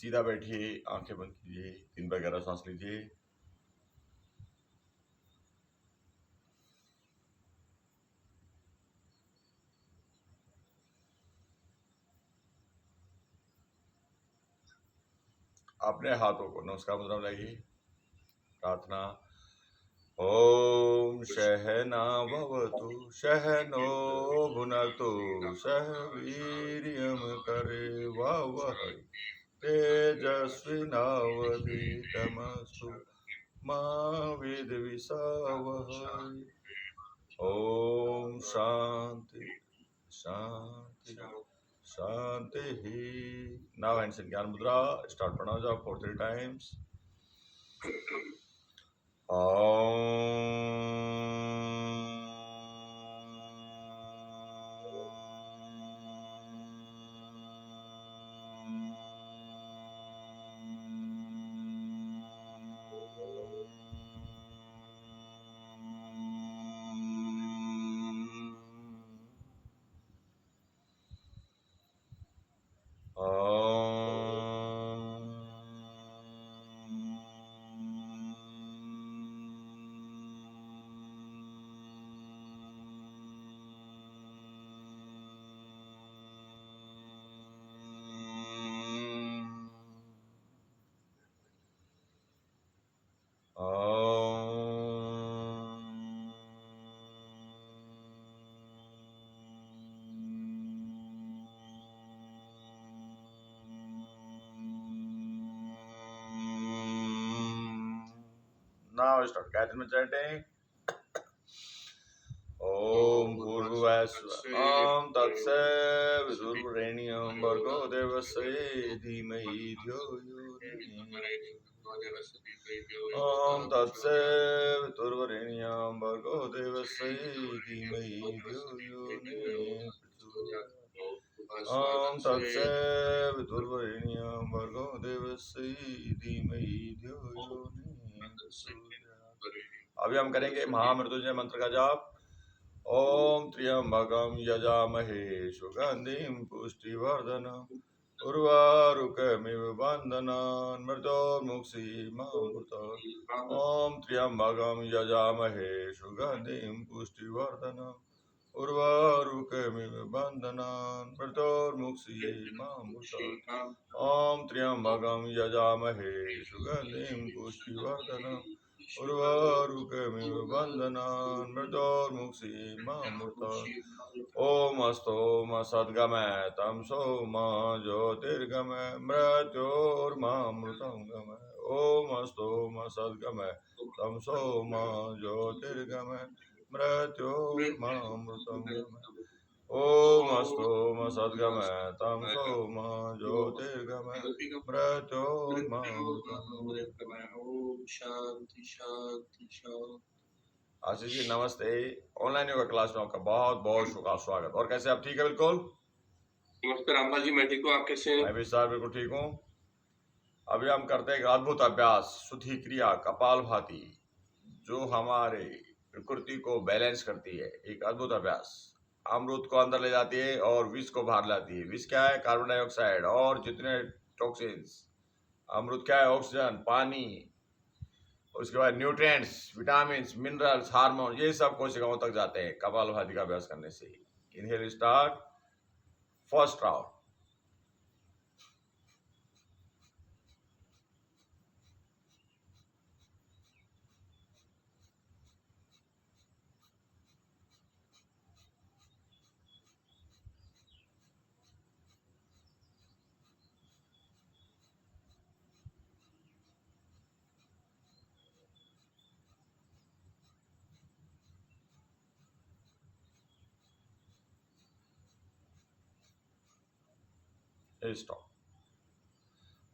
सीधा बैठिए, आंखें बंद कीजिए, 3 बार गहरा सांस लीजिए। अपने हाथों को नमस्कार मुद्रा में लाइए। प्रार्थना। ओम सहना भवतु सहनो भुनक्तु सह वीर्यं करवावहै तेजस्विनावधीतमस्तु मा विद्विषावहै। ओम शांति शांति शांति ही। नाउ हैंड्स इन ज्ञान मुद्रा। स्टार्ट प्रणव जाप for 3 times. Now start Gayatri chanting. Om Bhurvasva Tatsya Vidurvarenyam Bhargo Devasya Dhimahi Dhyo Yo Om Tatsya Vidurvarenyam Bhargo Devasya Dhimahi Dhyo Yo Om Tatsya Vidurvarenyam Bhargo Devasya Dhimahi Dhyo Yo। अभी हम करेंगे महामृत्युंजय मंत्र का जाप। ओम त्र्यंबकं यजामहे सुगंधिं पुष्टिवर्धनम् उर्वारुकमिव बन्धनान् मृत्योर्मुक्षीयमामृतात्। ओम त्र्यंबकं यजामहे सुगंधिं पुष्टिवर्धनम् उर्वारुकमिव बन्धनान् मृत्योर्मुक्षीयमामृतात्। ओम त्र्यंबकं यजामहे सुगंधिं पुष्टिवर्धनम् उर्वारुकमिव बन्धनान् मृत्योर्मुक्षीयमामृतात्। ओम स्तोम सद्गमय तमसो मा ज्योतिर्गमय मृत्योर्मामृतं गमय। ओम स्तोम सद्गमय तमसो मा ज्योतिर्गमय मृत्योर्मामृतं गमय। ओम स्तोम सद्गमय तमसो मा ज्योतिर्गमय मृत्योर्मामृतं गमय। ओम शांति शांति शांति। आशीष जी नमस्ते। ऑनलाइन योगा क्लास में आपका बहुत बहुत स्वागत। और कैसे आप? ठीक है बिल्कुल। नमस्ते रामपाल जी, मैं ठीक हूँ, आप कैसे हैं? मैं भी सर बिल्कुल ठीक हूँ। अभी हम करते हैं एक अद्भुत अभ्यास, शुद्धि क्रिया कपालभाति, जो हमारे प्रकृति को बैलेंस करती है। एक अद्भुत अभ्यास, अमृत को अंदर ले जाती है और विष को बाहर लाती है। विष क्या है? कार्बन डाइऑक्साइड और जितने टॉक्सिन्स। अमृत क्या है? ऑक्सीजन, पानी, उसके बाद न्यूट्रिएंट्स, विटामिन्स, मिनरल्स, हार्मोन, ये सब कोशिकाओं तक जाते हैं कपालभाति का अभ्यास करने से। Inhale start. First round. Stop.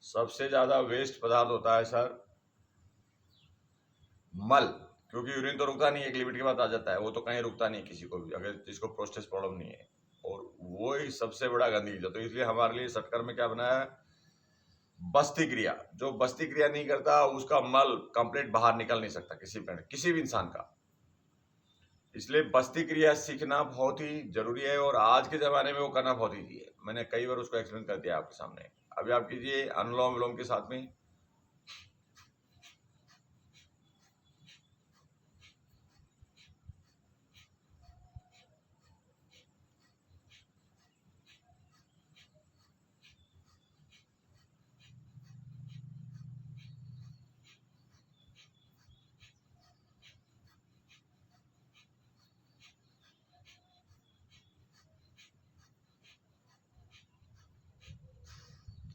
सबसे ज्यादा वेस्ट पदार्थ होता है सर मल, क्योंकि यूरिन तो रुकता नहीं है, एक लिमिट के बाद आ जाता है। वो तो कहीं रुकता नहीं किसी को भी, अगर जिसको प्रोस्टेट प्रॉब्लम नहीं है, और वो ही सबसे बड़ा गंदगी। तो इसलिए हमारे लिए सटकर में क्या बनाया है? बस्ती क्रिया। जो बस्ती क्रिया नहीं करता उसका मल कंप्लीट बाहर निकल नहीं सकता किसी भी इंसान का। इसलिए बस्ती क्रिया सीखना बहुत ही जरूरी है, और आज के जमाने में वो करना बहुत ईजी है। मैंने कई बार उसको एक्सप्लेन कर दिया आपके सामने। अभी आप कीजिए अनुलोम विलोम के साथ में।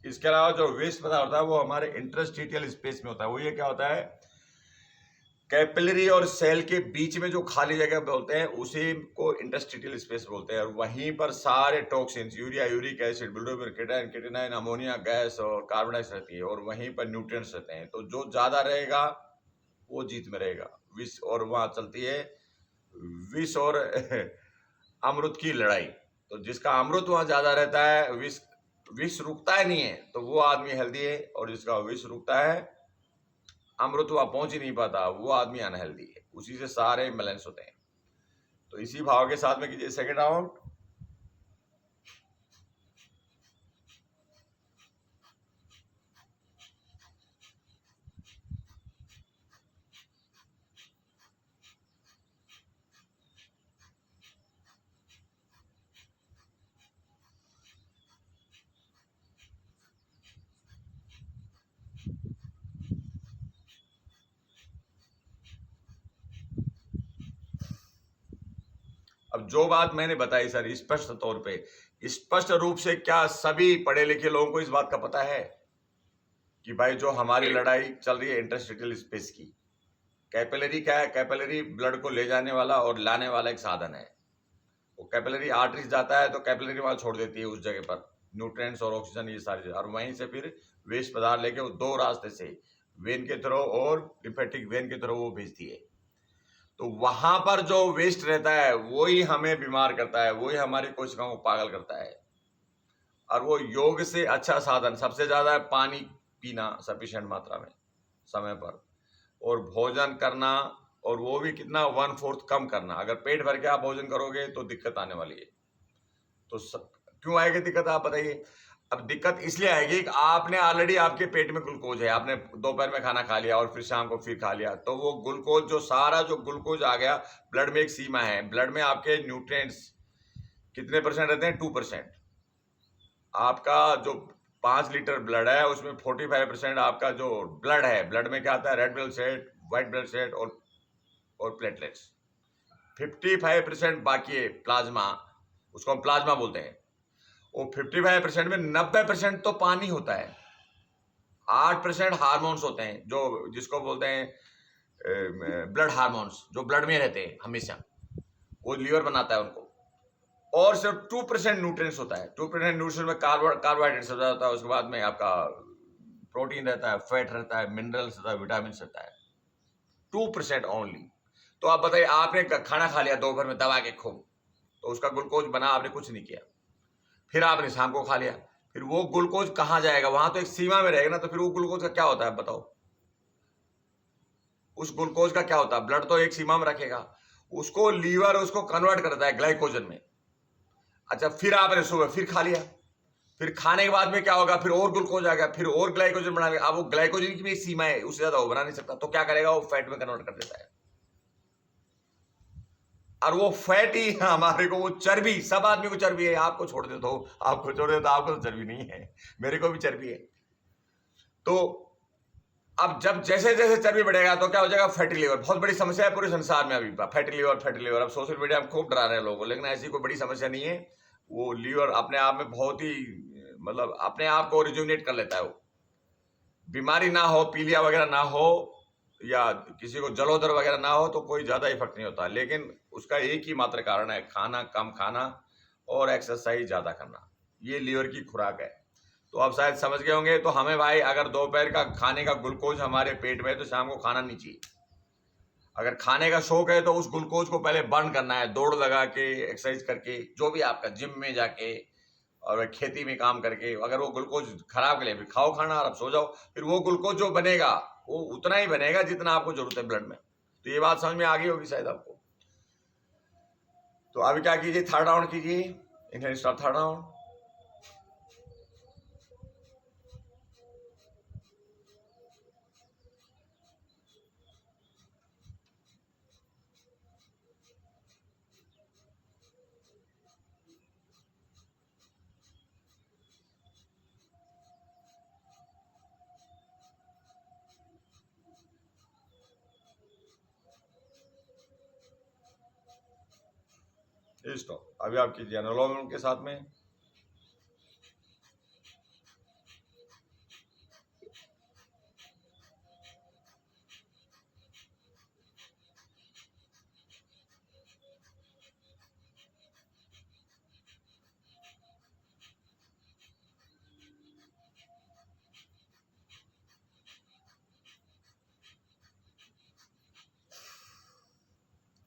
इसके अलावा जो वेस्ट पदार्थ होता है वो हमारे इंटरस्टिशियल स्पेस में होता है। वो ये क्या होता है, कैपिलरी और सेल के बीच में जो खाली जगह बोलते हैं उसी को इंटरस्टिशियल स्पेस बोलते हैं। और वहीं पर सारे टॉक्सिन्स, यूरिया, यूरिक एसिड, बिल्डोबिर, केटाइन, केटिनाइन, अमोनिया गैस और कार्बन डाइऑक्साइड रहती है। और वहीं पर न्यूट्रिएंट्स रहते हैं। तो जो ज्यादा रहेगा वो जीत में रहेगा। विष और वहां चलती है विष और अमृत की लड़ाई। तो जिसका अमृत वहां ज्यादा रहता है, विष विष रुकता ही नहीं है, तो वो आदमी हेल्दी है। और जिसका विष रुकता है, अमृत वहां पहुंच ही नहीं पाता, वो आदमी अनहेल्दी है। उसी से सारे बैलेंस होते हैं। तो इसी भाव के साथ में कीजिए सेकेंड राउंड। अब जो बात मैंने बताई सर स्पष्ट तौर पे, स्पष्ट रूप से, क्या सभी पढ़े लिखे लोगों को इस बात का पता है कि भाई जो हमारी लड़ाई चल रही है इंटरस्टिशियल स्पेस की, कैपिलरी क्या है? कैपिलरी ब्लड को ले जाने वाला और लाने वाला एक साधन है। वो कैपिलरी आर्टरीज जाता है तो कैपिलरी वहां छोड़ देती है उस जगह पर न्यूट्रिएंट्स और ऑक्सीजन, ये सारी चीजें। और वहीं से फिर वेस्ट पदार्थ लेके वो दो रास्ते से, वेन के थ्रू और लिम्फेटिक वेन के थ्रू वो भेजती है। तो वहां पर जो वेस्ट रहता है वही हमें बीमार करता है, वही हमारी कोशिकाओं को पागल करता है। और वो योग से अच्छा साधन सबसे ज्यादा है पानी पीना सफिशिएंट मात्रा में, समय पर, और भोजन करना। और वो भी कितना, 1/4 कम करना। अगर पेट भर के आप भोजन करोगे तो दिक्कत आने वाली है। तो क्यों आएगी दिक्कत, आप बताइए। अब दिक्कत इसलिए आएगी कि आपने ऑलरेडी, आपके पेट में ग्लूकोज है, आपने दोपहर में खाना खा लिया और फिर शाम को फिर खा लिया, तो वो ग्लूकोज, जो सारा जो ग्लूकोज आ गया ब्लड में, एक सीमा है। ब्लड में आपके न्यूट्रिएंट्स कितने परसेंट रहते हैं? 2%। आपका जो 5 लीटर ब्लड है उसमें 45% आपका जो ब्लड है, ब्लड में क्या आता है? Red blood cell, white blood cell और प्लेटलेट्स। 55% बाकी है प्लाज्मा, उसको हम प्लाज्मा बोलते हैं। वो 55% में 90% तो पानी होता है, 8% हार्मोन्स होते हैं, जो जिसको बोलते हैं ब्लड हार्मोन्स, जो ब्लड में रहते हैं हमेशा, वो लीवर बनाता है उनको। और सिर्फ 2% न्यूट्रिएंट्स होता है। 2% न्यूट्रिएंट्स में कार्बोहाइड्रेट ज्यादा होता है, उसके बाद में आपका प्रोटीन रहता है, फैट रहता है, मिनरल्स रहता है, विटामिन रहता है। 2% ओनली। तो आप बताइए, आपने खाना खा लिया दोपहर में दबा के खूब, तो उसका ग्लूकोज बना, आपने कुछ नहीं किया। फिर आपने शाम को खा लिया, फिर वो ग्लूकोज कहां जाएगा? वहां तो एक सीमा में रहेगा ना। तो फिर वो ग्लूकोज का क्या होता है बताओ? उस ग्लूकोज का क्या होता है? ब्लड तो एक सीमा में रखेगा, उसको लीवर उसको कन्वर्ट करता है ग्लाइकोजन में। अच्छा, फिर आपने सुबह फिर खा लिया, फिर खाने के बाद में क्या होगा? फिर और ग्लूकोज आ गया, फिर और ग्लाइकोजन बना लिया। अब वो ग्लाइकोजन की भी एक सीमा है, उससे ज्यादा वो बना नहीं सकता। तो क्या करेगा? वो फैट में कन्वर्ट कर देता है। और वो फैट ही हमारे को, वो चर्बी, सब आदमी को चर्बी है। आपको छोड़ दे तो, आपको छोड़ दे तो आपको तो चर्बी नहीं है, मेरे को भी चर्बी है। तो अब जब जैसे जैसे चर्बी बढ़ेगा तो क्या हो जाएगा? Fatty liver. बहुत बड़ी समस्या है पूरे संसार में अभी, फैटी लिवर, फैटी लिवर। अब सोशल मीडिया में खूब डरा रहे हैं लोगों को, लेकिन ऐसी कोई बड़ी समस्या नहीं है। वो लीवर अपने आप में बहुत ही, मतलब अपने आप को रिजुविनेट कर लेता है। वो बीमारी ना हो, पीलिया वगैरह ना हो, या किसी को जलोदर वगैरह ना हो, तो कोई ज्यादा इफेक्ट नहीं होता। लेकिन उसका एक ही मात्र कारण है, खाना कम खाना और एक्सरसाइज ज्यादा करना। ये लीवर की खुराक है। तो आप शायद समझ गए होंगे। तो हमें भाई, अगर दोपहर का खाने का ग्लूकोज हमारे पेट में है तो शाम को खाना नहीं चाहिए। अगर खाने का शौक है तो उस ग्लूकोज को पहले बर्न करना है, दौड़ लगा के, एक्सरसाइज करके, जो भी आपका, जिम में जाके और खेती में काम करके। अगर वो ग्लूकोज खराब के लिए, फिर खाओ खाना और अब सो जाओ। फिर वो ग्लूकोज जो बनेगा वो उतना ही बनेगा जितना आपको जरूरत है ब्लड में। तो ये बात समझ में आ गई होगी शायद आपको। तो अभी क्या कीजिए, थर्ड राउंड कीजिए। इन्हें स्टार्ट थर्ड राउंड। स्टॉप। अभी आप कीजिए अनुलोम विलोम के साथ में।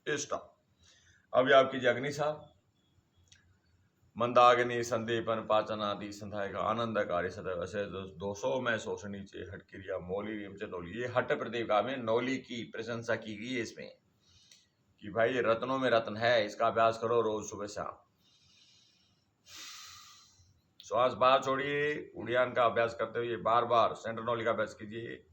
स्टॉप। अभी आप कीजिए अग्निसार। मंदाग्नि संदीपन पाचन आदि संध्याय का आनंदकारी सदैव ऐसे 200 में शोषणी चे हट क्रिया मौली नौली। ये हट प्रतिभा में नौली की प्रशंसा की गई है इसमें कि भाई ये रत्नों में रत्न है, इसका अभ्यास करो रोज सुबह शाम। श्वास बाहर छोड़िए, उड़ियान का अभ्यास करते हुए बार बार सेंट्रल नौली का अभ्यास कीजिए।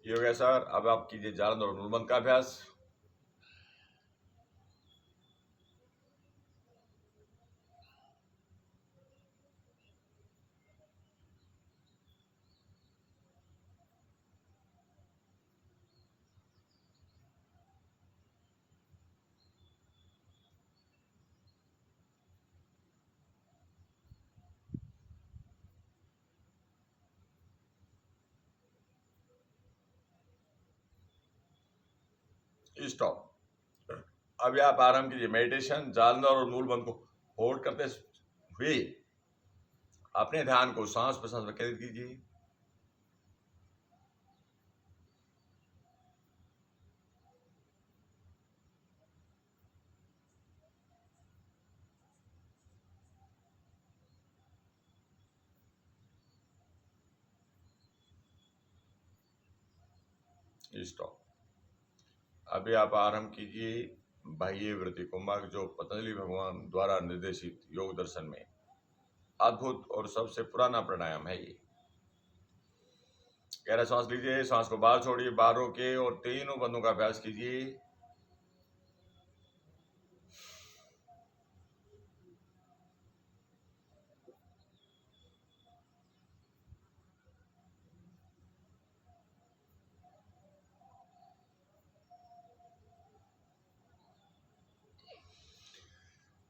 ये हो गया सर। अब आप कीजिए जालंधर और नुलबंद का अभ्यास। स्टॉप। अभी आप आराम कीजिए मेडिटेशन। जालंधर और नुलबंद को होल्ड करते हुए अपने ध्यान को सांस प्रश्वास में केंद्रित कीजिए। स्टॉप। अभी आप आरंभ कीजिए बाह्य वृत्ति कुंभक, जो पतंजलि भगवान द्वारा निर्देशित योग दर्शन में अद्भुत और सबसे पुराना प्राणायाम है। ये गहरा सांस लीजिए, सांस को बाहर छोड़िए, बाहर रोके और तीनों बंदों का अभ्यास कीजिए।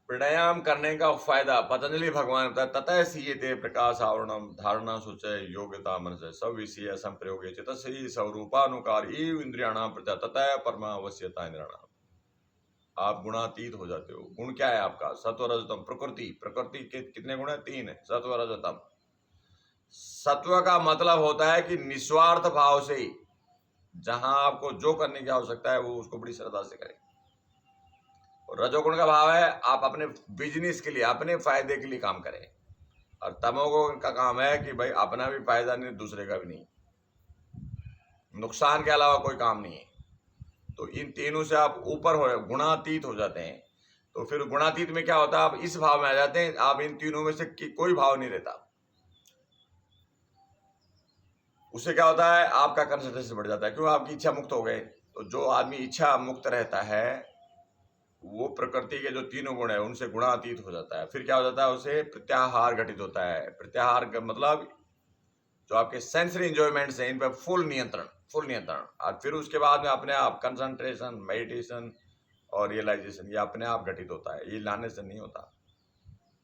प्राणायाम करने का फायदा पतंजलि भगवान बताया, ततः सीयते प्रकाश आवरणम धारणा सुचय योग्यता मनसे सब विषय संप्रयोग चितसी स्वरूपानुकार एव इंद्रियाणाम प्रत्या ततः परमावश्यता इंद्रियाणाम। आप गुणातीत हो जाते हो। गुण क्या है आपका? सत्व रजतम प्रकृति। प्रकृति के कितने गुण है? 3 है, सत्व रजतम। सत्व का मतलब होता है कि निस्वार्थ भाव से जहां आपको जो करने की आवश्यकता है वो उसको बड़ी श्रद्धा से करें। और रजोगुण का भाव है आप अपने बिजनेस के लिए, अपने फायदे के लिए काम करें। और तमोगुण का काम है कि भाई अपना भी फायदा नहीं, दूसरे का भी नहीं, नुकसान के अलावा कोई काम नहीं है। तो इन तीनों से आप ऊपर हो, गुणातीत हो जाते हैं। तो फिर गुणातीत में क्या होता है? आप इस भाव में आ जाते हैं, आप इन तीनों में से कोई भाव नहीं रहता। उससे क्या होता है? आपका कंसंट्रेशन बढ़ जाता है। क्यों? आपकी इच्छा मुक्त हो गए। तो जो आदमी इच्छा मुक्त रहता है वो प्रकृति के जो तीनों गुण है उनसे गुणातीत हो जाता है। फिर क्या हो जाता है? उसे प्रत्याहार घटित होता है। प्रत्याहार का मतलब जो आपके सेंसरी एंजॉयमेंट्स हैं इन पर फुल नियंत्रण, फुल नियंत्रण। और फिर उसके बाद में अपने आप कंसंट्रेशन, मेडिटेशन और रियलाइजेशन ये अपने आप घटित होता है। ये लाने से नहीं होता,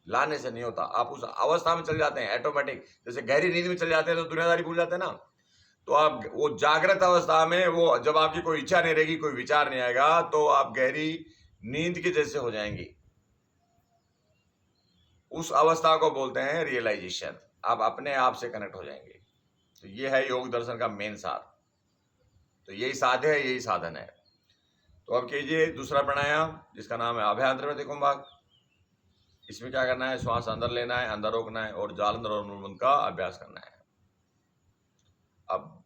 लाने से नहीं होता। आप उस अवस्था में चल जाते हैं ऑटोमेटिक। जैसे गहरी नींद में चल जाते हैं तो दुनियादारी भूल जाते हैं ना। तो आप वो जागृत अवस्था में, वो जब आपकी कोई इच्छा नहीं रहेगी, कोई विचार नहीं आएगा, तो आप गहरी नींद के जैसे हो जाएंगे। उस अवस्था को बोलते हैं रियलाइजेशन। आप अपने आप से कनेक्ट हो जाएंगे। तो ये है योग दर्शन का मेन सार। तो यही साध्य है, यही साधन है। तो अब कीजिए दूसरा प्राणायाम जिसका नाम है अभ्यांतर कुंभक। इसमें क्या करना है? श्वास अंदर लेना है, अंदर रोकना है और जालंधर और नुलबंद का अभ्यास करना है। अब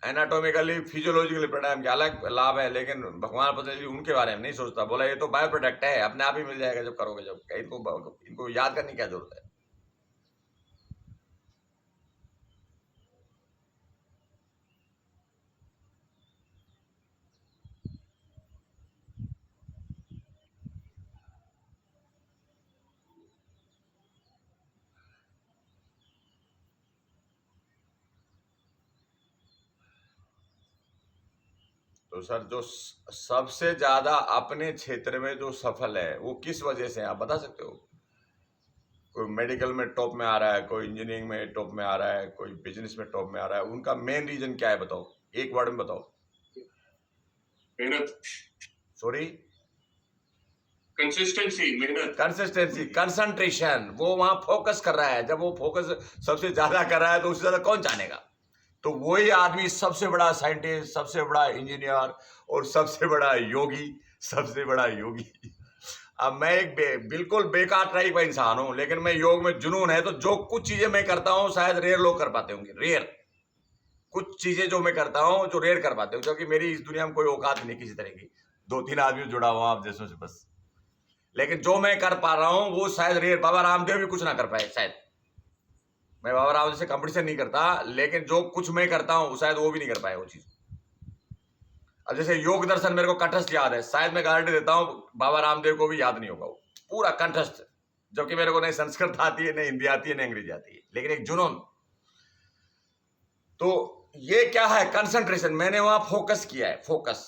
एनाटोमिकली फिजियोलॉजिकली प्राणायाम के अलग लाभ है, लेकिन भगवान पतंजलि उनके बारे में नहीं सोचता। बोला ये तो बायो प्रोडक्ट है, अपने आप ही मिल जाएगा जब करोगे। जब इनको याद करने की क्या जरूरत है। तो सर, जो सबसे ज्यादा अपने क्षेत्र में जो सफल है वो किस वजह से है, आप बता सकते हो? कोई मेडिकल में टॉप में आ रहा है, कोई इंजीनियरिंग में टॉप में आ रहा है, कोई बिजनेस में टॉप में आ रहा है, उनका मेन रीजन क्या है बताओ, एक वर्ड में बताओ। मेहनत, सॉरी, कंसिस्टेंसी, मेहनत, कंसिस्टेंसी, कंसंट्रेशन। वो वहां फोकस कर रहा है। जब वो फोकस सबसे ज्यादा कर रहा है तो उससे ज्यादा कौन जानेगा। तो वही आदमी सबसे बड़ा साइंटिस्ट, सबसे बड़ा इंजीनियर और सबसे बड़ा योगी, सबसे बड़ा योगी। अब मैं एक बिल्कुल बेकार टाइप का इंसान हूं, लेकिन मैं योग में जुनून है। तो जो कुछ चीजें मैं करता हूं शायद रेयर लोग कर पाते होंगे, रेयर कुछ चीजें जो मैं करता हूं जो रेयर कर पाते हो, क्योंकि मेरी इस दुनिया में कोई औकात नहीं किसी तरह की। 2-3 आदमी जुड़ा हुआ आप जैसों से बस। लेकिन जो मैं कर पा रहा हूं वो शायद रेयर, बाबा रामदेव भी कुछ ना कर पाए शायद। मैं बाबा रामदेव से कंपटीशन नहीं करता, लेकिन जो कुछ मैं करता हूं शायद वो भी नहीं कर पाए वो चीज। अब जैसे योग दर्शन मेरे को कंठस्थ याद है, शायद मैं गारंटी देता हूं बाबा रामदेव को भी याद नहीं होगा वो पूरा कंठस्थ। जबकि मेरे को नहीं संस्कृत आती है, नहीं हिंदी आती है, नहीं अंग्रेजी आती है, लेकिन एक जुनून। तो ये क्या है, कंसंट्रेशन। मैंने वहां फोकस किया है, फोकस।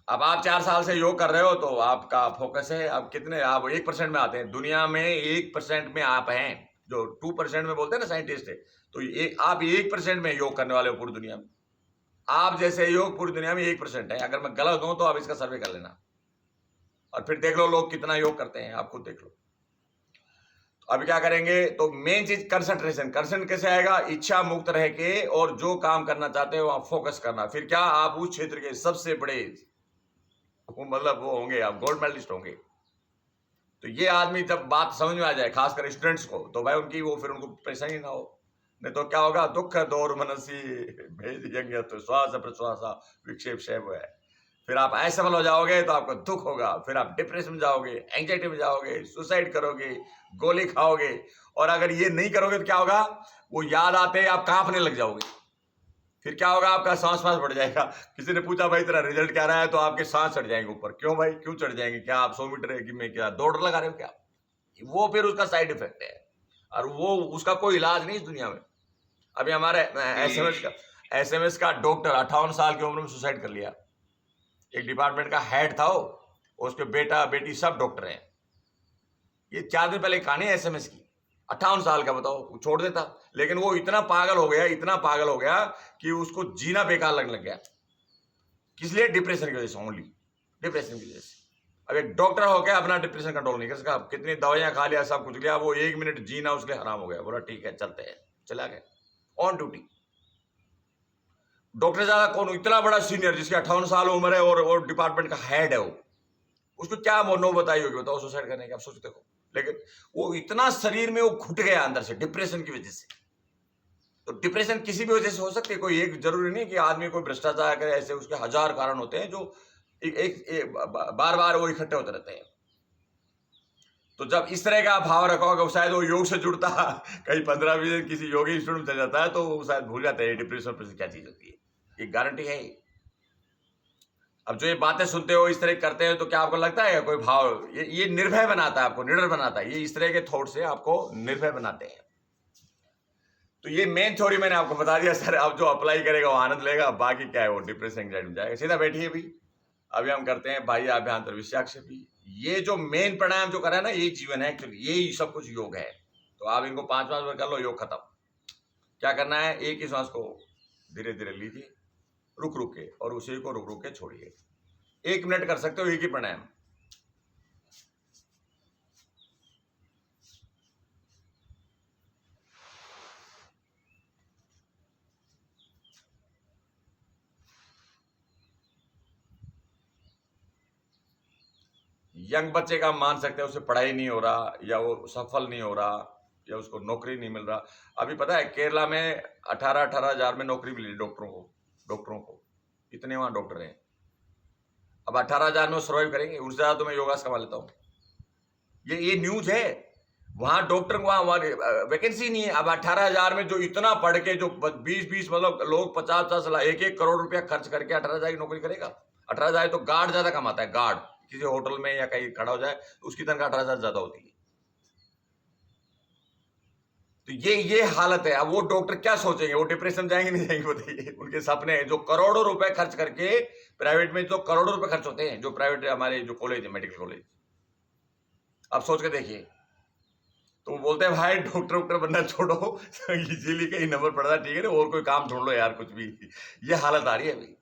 अब आप 4 साल से योग कर रहे हो तो आपका फोकस है। अब कितने आप 1% में आते हैं दुनिया में, 1% में आप हैं। जो 2% में बोलते हैं ना साइंटिस्ट है, तो आप 1% में योग करने वाले हो पूरी दुनिया में। आप जैसे योग पूरी दुनिया में 1% है। अगर मैं गलत हूं तो आप इसका सर्वे कर लेना और फिर देख लो लोग कितना योग करते हैं, आप खुद देख लो। अभी क्या करेंगे, तो मेन चीज कंसंट्रेशन। कंसंट्रेशन कैसे आएगा, इच्छा मुक्त रह के और जो काम करना चाहते हो आप फोकस करना। फिर क्या, आप उस क्षेत्र के सबसे बड़े मतलब वो होंगे, आप गोल्ड मेडलिस्ट होंगे। तो ये आदमी जब बात समझ में आ जाए, खासकर स्टूडेंट्स को, तो भाई उनकी वो फिर उनको परेशानी ना हो। नहीं तो क्या होगा, दुख दौर मनसी भेद यज्ञ तो श्वास प्रश्वास विक्षेप शैव है। फिर आप असफल हो जाओगे तो आपको दुख होगा, फिर आप डिप्रेशन में जाओगे, एंजाइटी में जाओगे, सुसाइड करोगे, गोली खाओगे। और अगर ये नहीं करोगे तो क्या होगा, वो याद आते आप कांपने लग जाओगे। फिर क्या होगा, आपका सांस बढ़ जाएगा। किसी ने पूछा भाई तेरा रिजल्ट क्या रहा है, तो आपके सांस चढ़ जाएंगे ऊपर। क्यों भाई, क्यों चढ़ जाएंगे? क्या आप 100 मीटर की में क्या दौड़ लगा रहे हो क्या? वो फिर उसका साइड इफेक्ट है, और वो उसका कोई इलाज नहीं इस दुनिया में। अभी हमारे एसएमएस का डॉक्टर 58 साल की उम्र में सुसाइड कर लिया। एक डिपार्टमेंट का हेड था वो, उसके बेटा बेटी सब डॉक्टर हैं। ये 4 दिन पहले कहानी है एसएमएस की। 58 साल का, बताओ, छोड़ देता। लेकिन वो इतना पागल हो गया, इतना पागल हो गया कि उसको जीना बेकार लगने लग गया। किस लिए? डिप्रेशन की वजह से, ओनली डिप्रेशन की वजह से। अब एक डॉक्टर होकर अपना डिप्रेशन कंट्रोल नहीं कर सका, कितनी दवाइयां खा लिया, सब कुछ लिया, वो 1 मिनट जीना उसके हराम हो गया। बोला ठीक है चलते हैं, चला गया ऑन ड्यूटी। डॉक्टर ज्यादा कौन, इतना बड़ा सीनियर जिसकी 58 साल उम्र है और डिपार्टमेंट का हेड है वो, उसको क्या नो बताई होगी बताओ सुसाइड करने की? आप सोच देखो। लेकिन वो इतना शरीर में वो घुट गया अंदर से डिप्रेशन की वजह से। तो डिप्रेशन किसी भी वजह से हो सकती है, कोई एक जरूरी नहीं कि आदमी कोई भ्रष्टाचार करे, ऐसे उसके हजार कारण होते हैं जो बार बार वो इकट्ठे होते रहते हैं। तो जब इस तरह का भाव रखोगे, शायद वो योग से जुड़ता कहीं 15-20 दिन किसी योगी इंस्टीट्यूट में चल जाता है तो वो शायद भूल जाते हैं डिप्रेशन क्या चीज होती है। ये गारंटी है। अब जो ये बातें सुनते हो, इस तरह करते हैं, तो क्या आपको लगता है कोई भाव, ये निर्भय बनाता है आपको, निडर बनाता है। ये इस तरह के थॉट से आपको निर्भय बनाते हैं। तो ये मेन थ्योरी मैंने आपको बता दिया सर। अब जो अप्लाई करेगा वो आनंद लेगा, बाकी क्या है वो डिप्रेशन एंग्जाइटी में जाएगा। सीधा बैठिए भी। अभी हम करते हैं बाह्य अभ्यंतर विषयाक्षेपी। ये जो मेन प्राणायाम जो करा है ना, यही जीवन है एक्चुअली, यही सब कुछ योग है। तो आप इनको 5-5 बार कर लो, योग खत्म। क्या करना है, एक ही सांस को धीरे धीरे लीजिए, रुक रुक के, और उसी को रुक रुक के छोड़िए। 1 मिनट कर सकते हो एक ही प्राणायाम। यंग बच्चे का मान सकते हैं, उसे पढ़ाई नहीं हो रहा, या वो सफल नहीं हो रहा, या उसको नौकरी नहीं मिल रहा। अभी पता है केरला में 18-18 हजार में नौकरी मिली डॉक्टरों को। डॉक्टरों को, इतने वहां डॉक्टर हैं। अब 18,000 में सर्वाइव करेंगे? उससे ज्यादा तो मैं योगा से कमा लेता हूँ। ये न्यूज है। वहां डॉक्टर वहां वैकेंसी नहीं है। अब 18,000 में जो इतना पढ़ के जो 20-20 मतलब लोग 50-50 लाख 1-1 करोड़ रुपया खर्च करके 18,000 की नौकरी करेगा। 18,000 तो गार्ड ज्यादा कमाता है। गार्ड किसी होटल में या कहीं खड़ा हो जाए तो उसकी तनख्वाह 18,000 ज्यादा होती है। तो ये हालत है। अब वो डॉक्टर क्या सोचेंगे? वो डिप्रेशन जाएंगे नहीं जाएंगे बताइए? उनके सपने जो करोड़ों रुपए खर्च करके प्राइवेट में, जो करोड़ों रुपए खर्च होते हैं जो प्राइवेट हमारे जो कॉलेज है, मेडिकल कॉलेज, अब सोच के देखिए। तो वो बोलते हैं भाई डॉक्टर बनना छोड़ो, इजीली कहीं नंबर पड़ रहा है, ठीक है ना, और कोई काम ढूंढ लो यार, कुछ भी। ये हालत आ रही है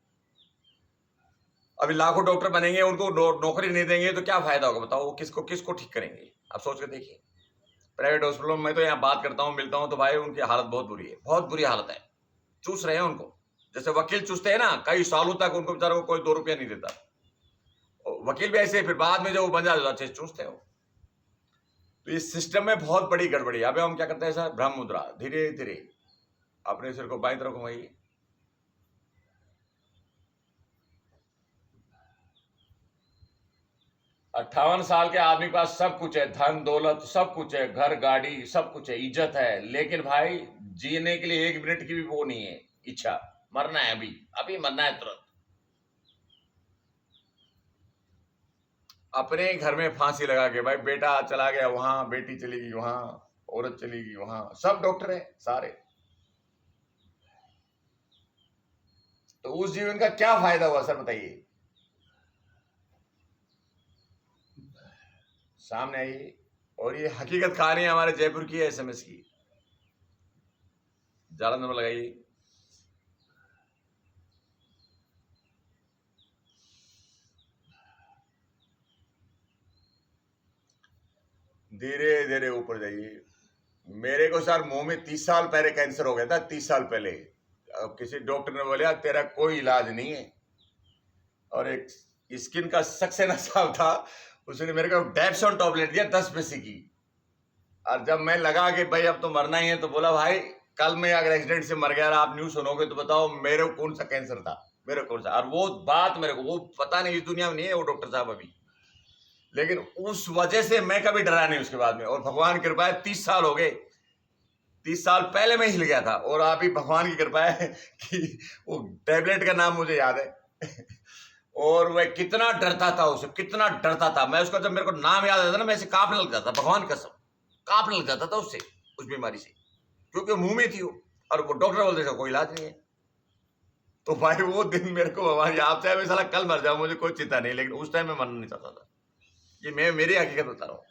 अभी लाखों डॉक्टर बनेंगे, उनको नौकरी नहीं देंगे तो क्या फायदा होगा बताओ? वो किसको ठीक करेंगे? आप सोच कर देखिए। प्राइवेट हॉस्पिटलों में मैं तो यहाँ बात करता हूँ, मिलता हूँ, तो भाई उनकी हालत बहुत बुरी है, बहुत बुरी हालत है। चूस रहे हैं उनको, जैसे वकील चूसते हैं ना, कई सालों तक उनको बेचारों को कोई 2 रुपया नहीं देता। वकील भी ऐसे, फिर बाद में जब वो बन जाते तो अच्छे चूसते हैं। तो इस सिस्टम में बहुत बड़ी गड़बड़ी है। अभी हम क्या करते हैं सर? ब्रह्म मुद्रा, धीरे धीरे अपने सिर को बाईं तरफ घुमाइए। अट्ठावन साल के आदमी के पास सब कुछ है, धन दौलत सब कुछ है, घर गाड़ी सब कुछ है, इज्जत है, लेकिन भाई जीने के लिए 1 मिनट की भी वो नहीं है इच्छा। मरना है, अभी अभी मरना है तुरंत। अपने घर में फांसी लगा के, भाई बेटा चला गया वहां, बेटी चली गई वहां, औरत चली गई वहां, सब डॉक्टर है सारे। तो उस जीवन का क्या फायदा हुआ सर बताइए? सामने आइए। और ये हकीकत कहानी है हमारे जयपुर की है, SMS की। ज्यादा नंबर लगाइए। धीरे धीरे ऊपर जाइए। मेरे को सर मुंह में 30 साल पहले कैंसर हो गया था, 30 साल पहले। अब किसी डॉक्टर ने बोला तेरा कोई इलाज नहीं है। और एक स्किन का सक्सेना साहब था, उसने मेरे को डेप्सोन टैबलेट दिया 10 पैसे की। और जब मैं लगा कि भाई अब तो मरना ही है, तो बोला भाई कल मैं अगर एक्सीडेंट से मर गया, आप न्यूज सुनोगे तो बताओ मेरे को कौन सा कैंसर था, मेरे को कौन सा। और वो बात मेरे को वो पता नहीं, इस दुनिया में नहीं है वो डॉक्टर साहब अभी, लेकिन उस वजह से मैं कभी डरा नहीं उसके बाद में। और भगवान की कृपा है 30 साल हो गए, 30 साल पहले मैं हिल गया था, और आप ही भगवान की कृपा है कि वो टैबलेट का नाम मुझे याद है। और वह कितना डरता था उससे, कितना डरता था मैं उसका। जब मेरे को नाम याद आता था ना, मैं ऐसे कांपने लग जाता, भगवान कसम कांपने लग जाता था उससे, उस बीमारी से, क्योंकि मुंह में थी वो। और वो डॉक्टर बोलते थे कोई इलाज नहीं है। तो भाई वो दिन मेरे को भगवान, आप चाहे मैं साला कल मर जाऊं, मुझे कोई चिंता नहीं, लेकिन उस टाइम में मरना नहीं चाहता था। ये मैं मेरी हकीकत बता रहा हूँ।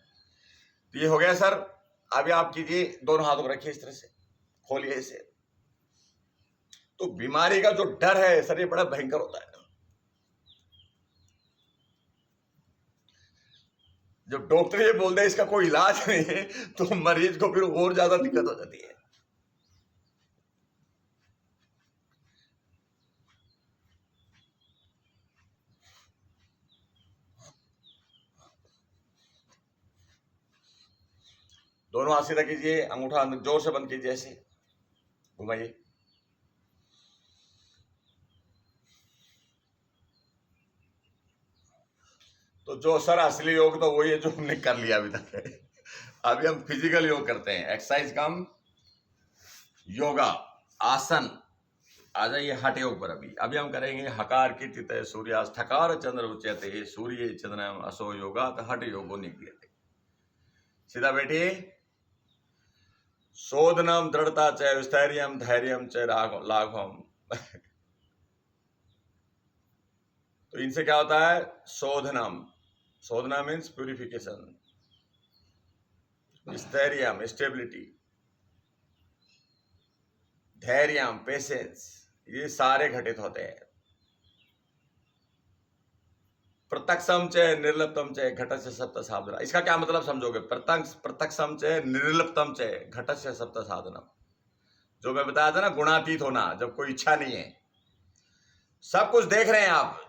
तो ये हो गया सर। अभी आप कीजिए, दोनों हाथों को रखिए इस तरह से, खोलिए इसे। तो बीमारी का जो डर है सर, ये बड़ा भयंकर होता है। जब डॉक्टर ये बोलते हैं इसका कोई इलाज नहीं है, तो मरीज को फिर और ज्यादा दिक्कत हो जाती है। दोनों हाथ सीधा कीजिए, अंगूठा अंदर जोर से बंद कीजिए, ऐसे घुमाइए। तो जो सर असली योग तो वही है जो हमने कर लिया अभी तक है। अभी हम फिजिकल योग करते हैं, एक्सरसाइज कम, योगा, आसन। आ जाइए हठ योग पर। अभी अभी हम करेंगे हकार कीर्तित सूर्यास्त ठकार चंद्र उच्यते सूर्य चंद्रम असो योगा हठ योगो निक्रियते। सीधा बैठिए। शोधनम दृढ़ता च स्थैर्यम धैर्यम च लाघवम। तो इनसे क्या होता है? शोधनम, शोधना मीन्स प्यूरिफिकेशन, स्थैर्यम स्टेबिलिटी, धैर्यम पेशेंस, ये सारे घटित होते हैं। प्रत्यक्षम च निर्लिप्तम च घटस्य सप्त साधना। इसका क्या मतलब समझोगे? प्रत्यक्षम च निर्लिप्तम च घटस्य सप्त साधनम। जो मैं बताया था ना, गुणातीत होना, जब कोई इच्छा नहीं है, सब कुछ देख रहे हैं आप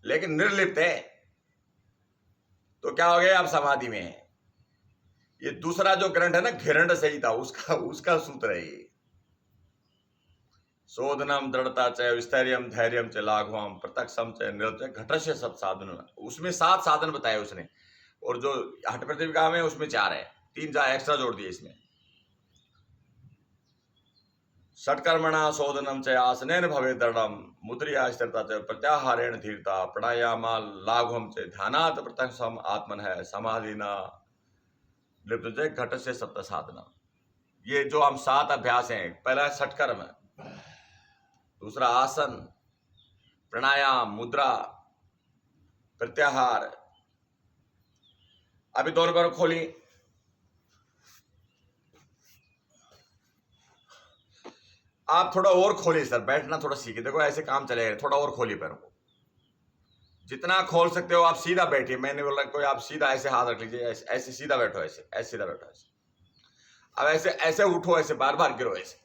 लेकिन निर्लिप्त है, तो क्या हो गया? आप समाधि में है। ये दूसरा जो ग्रंथ है ना, घिरंड संहिता, उसका सूत्र है ये। शोधनम दृढ़ता च विस्थैर्यम धैर्यम च लाघवम प्रत्यक्षम च निरत घटस्य सब साधन। उसमें 7 साधन बताए उसने, और जो हठ प्रतिविका में उसमें 4 है, 3 एक्स्ट्रा जोड़ दिए इसमें। षट्कर्मणा शोधनम च आसनेन भवे दृढ़म मुद्रिया स्थिरता च प्रत्याहारेण धीरता प्राणायामा लाघवम च ध्यानात् प्रत्यक्षम आत्मन है समाधिना लिप्त च घट से सप्त साधना। ये जो हम 7 अभ्यास हैं, पहला षट्कर्म, दूसरा आसन, प्राणायाम, मुद्रा, प्रत्याहार। अभी दोनों पैरों खोली, आप थोड़ा और खोलिए सर, बैठना थोड़ा सीखिए। देखो ऐसे काम चलेगा, थोड़ा और खोलिए पैरों को, जितना खोल सकते हो आप। सीधा बैठिए, मैंने बोला कोई आप सीधा ऐसे हाथ रख लीजिए, ऐसे सीधा बैठो, ऐसे सीधा बैठो ऐसे। अब ऐसे ऐसे उठो, ऐसे बार बार गिरो ऐसे,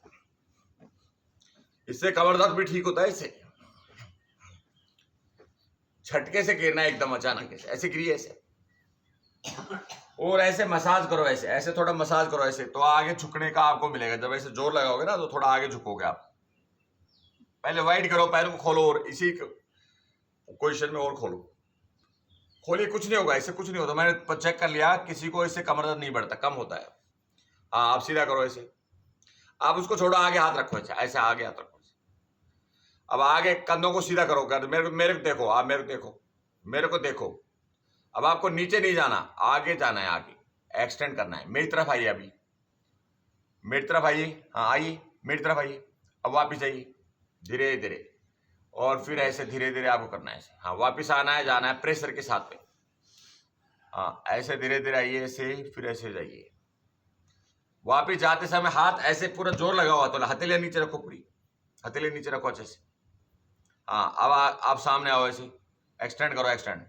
इससे कमर दर्द भी ठीक होता है। इससे झटके से गिरना एकदम अचानक, ऐसे गिरिए ऐसे, और ऐसे मसाज करो, ऐसे ऐसे थोड़ा मसाज करो ऐसे, तो आगे झुकने का आपको मिलेगा। जब ऐसे जोर लगाओगे ना तो थोड़ा आगे झुकोगे आप। पहले वाइड करो, पैरों को खोलो, और इसी पोजीशन में और खोलो, खोलिए, कुछ नहीं होगा, इससे कुछ नहीं होता। मैंने चेक कर लिया, किसी को इससे कमर दर्द नहीं बढ़ता, कम होता है। हाँ, आप सीधा करो ऐसे, आप उसको छोड़ो, आगे हाथ रखो ऐसे आगे हाथ रखो। अब आगे कंधों को सीधा करो, मेरे को देखो, आप मेरे को देखो, मेरे को देखो। अब आपको नीचे नहीं जाना, आगे जाना है, आगे एक्सटेंड करना है। मेरी तरफ आइए, अभी मेरी तरफ आइए, हाँ आइए, मेरी तरफ आइए। अब वापिस आइए धीरे धीरे, और फिर ऐसे धीरे धीरे आपको करना है ऐसे। हाँ, वापिस आना है, जाना है प्रेशर के साथ में। हाँ, ऐसे धीरे धीरे आइए, ऐसे फिर ऐसे जाइए। वापिस जाते समय हाथ ऐसे पूरा जोर लगा हुआ, तो हथेलियां नीचे रखो, पूरी हथेली नीचे रखो अच्छे से। हाँ, अब आप सामने आओ, ऐसे एक्सटेंड करो, एक्सटेंड।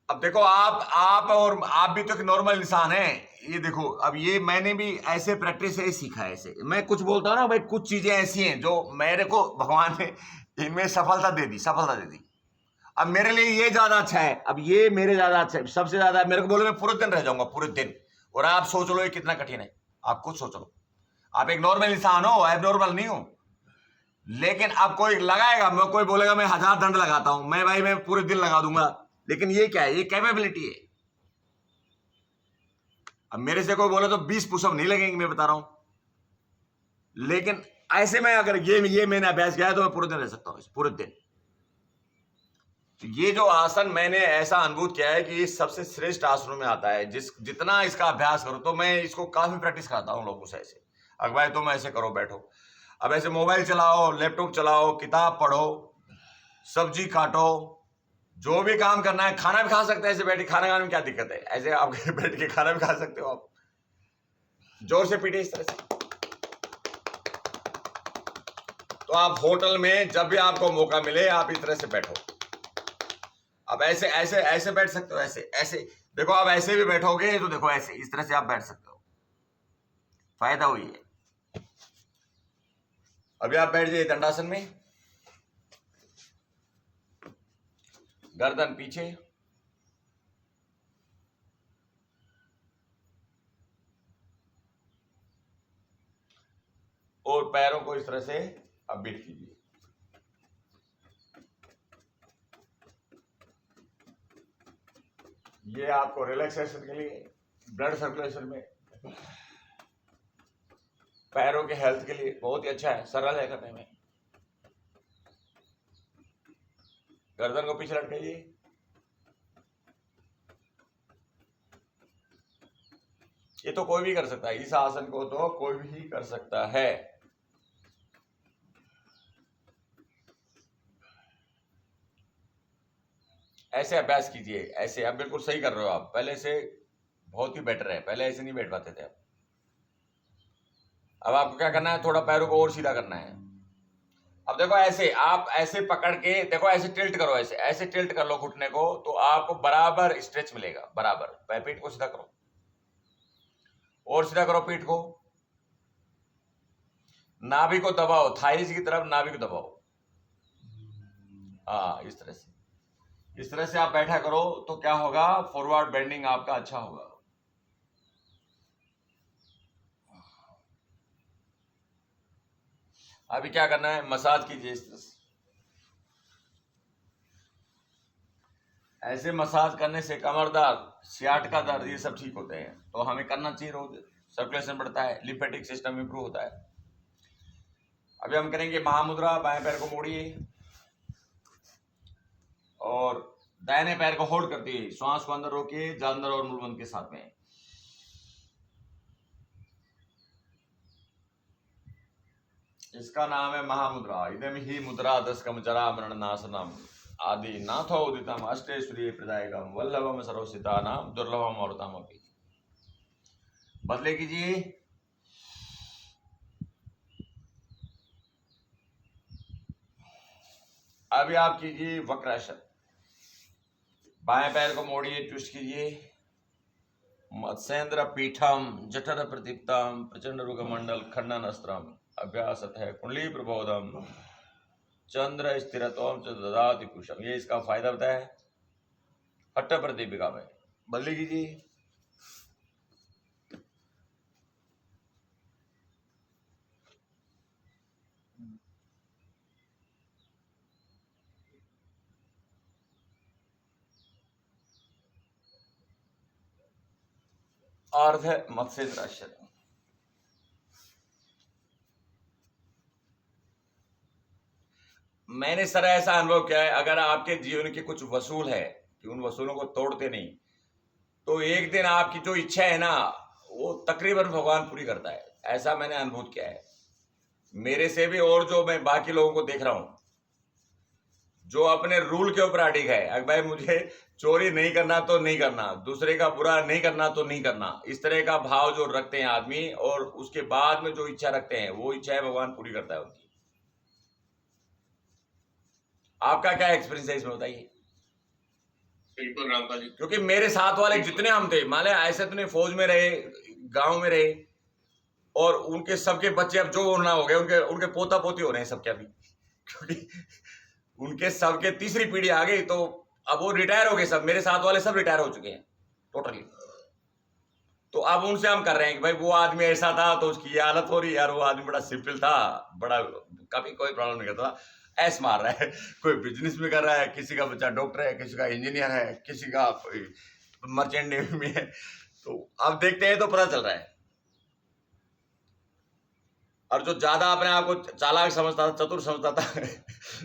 अब देखो आप और आप भी तो एक नॉर्मल इंसान है। ये देखो, अब ये मैंने भी ऐसे प्रैक्टिस से सीखा है। ऐसे मैं कुछ बोलता हूँ ना भाई, कुछ चीजें ऐसी हैं जो मेरे को भगवान ने इनमें सफलता दे दी, सफलता दे दी। अब मेरे लिए ये ज्यादा अच्छा है, अब ये मेरे ज्यादा अच्छा है, सबसे ज्यादा मेरे को बोले मैं पूरे दिन रह जाऊंगा, पूरे दिन। और आप सोच लो ये कितना कठिन है, आप खुद सोच लो। आप एक नॉर्मल इंसान हो, एब नॉर्मल नहीं हो। लेकिन अब कोई लगाएगा, मैं कोई बोलेगा मैं 1000 दंड लगाता हूं, मैं भाई मैं पूरे दिन लगा दूंगा। लेकिन ये क्या है, ये कैपेबिलिटी है। अब मेरे से कोई बोले तो 20 पुशअप नहीं लगेंगे, मैं बता रहा हूं। लेकिन ऐसे में अगर ये मैंने अभ्यास किया है तो मैं पूरे दिन रह सकता हूं, पूरे दिन। तो ये जो आसन मैंने ऐसा अनुभव किया है कि ये सबसे श्रेष्ठ आसनों में आता है। जितना इसका अभ्यास करो, तो मैं इसको काफी प्रैक्टिस कराता हूँ लोगों से ऐसे। अगर भाई तुम ऐसे करो, बैठो। अब ऐसे मोबाइल चलाओ, लैपटॉप चलाओ, किताब पढ़ो, सब्जी काटो, जो भी काम करना है, खाना भी खा सकते हैं ऐसे बैठ के। खाना खाने में क्या दिक्कत है, ऐसे आप बैठ के खाना भी खा सकते हो। आप जोर से पीटे इस तरह से। तो आप होटल में जब भी आपको मौका मिले, आप इस तरह से बैठो। अब ऐसे ऐसे ऐसे बैठ सकते हो, ऐसे ऐसे देखो। आप ऐसे भी बैठोगे तो देखो, ऐसे इस तरह से आप बैठ सकते हो, फायदा हुई है। अभी आप बैठ जाइए दंडासन में, गर्दन पीछे, और पैरों को इस तरह से अब बीट कीजिए। ये आपको रिलैक्सेशन के लिए, ब्लड सर्कुलेशन में, पैरों के हेल्थ के लिए बहुत ही अच्छा है, सरल है करने में। गर्दन को पीछे लटकाइए, ये तो कोई भी कर सकता है, इस आसन को तो कोई भी कर सकता है। ऐसे अभ्यास कीजिए, ऐसे। अब बिल्कुल सही कर रहे हो आप, पहले से बहुत ही बेटर है, पहले ऐसे नहीं बैठ पाते थे आप। अब आपको क्या करना है, थोड़ा पैरों को और सीधा करना है। अब देखो ऐसे, आप ऐसे पकड़ के देखो, ऐसे टिल्ट करो, ऐसे ऐसे टिल्ट कर लो घुटने को, तो आपको बराबर स्ट्रेच मिलेगा, बराबर। पीठ को सीधा करो, और सीधा करो पीठ को। नाभि को दबाओ, थाइस की तरफ नाभि को दबाओ। हाँ, इस तरह से, इस तरह से आप बैठा करो, तो क्या होगा, फॉरवर्ड बेंडिंग आपका अच्छा होगा। अभी क्या करना है, मसाज कीजिए इस तरह से। ऐसे मसाज करने से कमर दर्द, सियाटिका दर्द, ये सब ठीक होते हैं। तो हमें करना चाहिए रोज। सर्कुलेशन बढ़ता है, लिम्फेटिक सिस्टम इंप्रूव होता है। अभी हम करेंगे महामुद्रा। बाएं पैर को मोड़िए और दाहिने पैर को होल्ड करते हुए श्वास को अंदर रोकिए, जालंधर और मूलबंद के साथ में। इसका नाम है महामुद्रा। इदम ही मुद्रा दस्कम जरा मरण नाशनम आदि नाथो उदितम अष्टेश्वरी प्रदायकम वल्लभम सर्वसिद्धानाम दुर्लभम अमृतम अपि। बदले कीजिए। अभी आप कीजिए वक्रासन। बाएं पैर को मोड़िए, ट्विस्ट कीजिए। मत्स्येंद्र पीठम जठर प्रदीप्तम प्रचंड रुगमंडल खंडन अस्त्रम अभ्यास है कुंडली प्रबोधम चंद्र स्थिरत्वम च ददाति कुशम। ये इसका फायदा बताया है हट्ट प्रदीपिका में। बदली कीजिए। अर्ध मत्स्येंद्रासन। मैंने सर ऐसा अनुभव किया है, अगर आपके जीवन के कुछ वसूल है कि उन वसूलों को तोड़ते नहीं, तो एक दिन आपकी जो इच्छा है ना, वो तकरीबन भगवान पूरी करता है। ऐसा मैंने अनुभव किया है मेरे से भी, और जो मैं बाकी लोगों को देख रहा हूं जो अपने रूल के ऊपर अडिग है। अगर भाई मुझे चोरी नहीं करना तो नहीं करना, दूसरे का बुरा नहीं करना तो नहीं करना, इस तरह का भाव जो रखते हैं आदमी, और उसके बाद में जो इच्छा रखते हैं वो इच्छाएं भगवान पूरी करता है उनकी। आपका क्या एक्सपीरियंस है इसमें बताइए। बिल्कुल रामपाल जी। क्योंकि मेरे साथ वाले जितने हम थे, मान लिया ऐसे तो नहीं, फौज में रहे, गांव में रहे, और उनके सबके बच्चे अब जो होना हो गए, उनके उनके पोता पोती हो रहे हैं सबके अभी, क्योंकि उनके सबके तीसरी पीढ़ी आ गई, तो अब वो रिटायर हो गए सब। मेरे साथ वाले सब रिटायर हो चुके हैं टोटली। तो अब उनसे हम कर रहे हैं कि भाई वो आदमी ऐसा था तो उसकी ये हालत हो रही है, यार वो आदमी बड़ा सिंपल था, बड़ा कभी कोई प्रॉब्लम नहीं करता, ऐस मार रहा है, कोई बिजनेस में कर रहा है, किसी का बच्चा डॉक्टर है, किसी का इंजीनियर है, किसी का मर्चेंट नेवी में है। तो अब देखते हैं तो पता चल रहा है। और जो ज्यादा अपने आप को चालाक समझता था, चतुर समझता था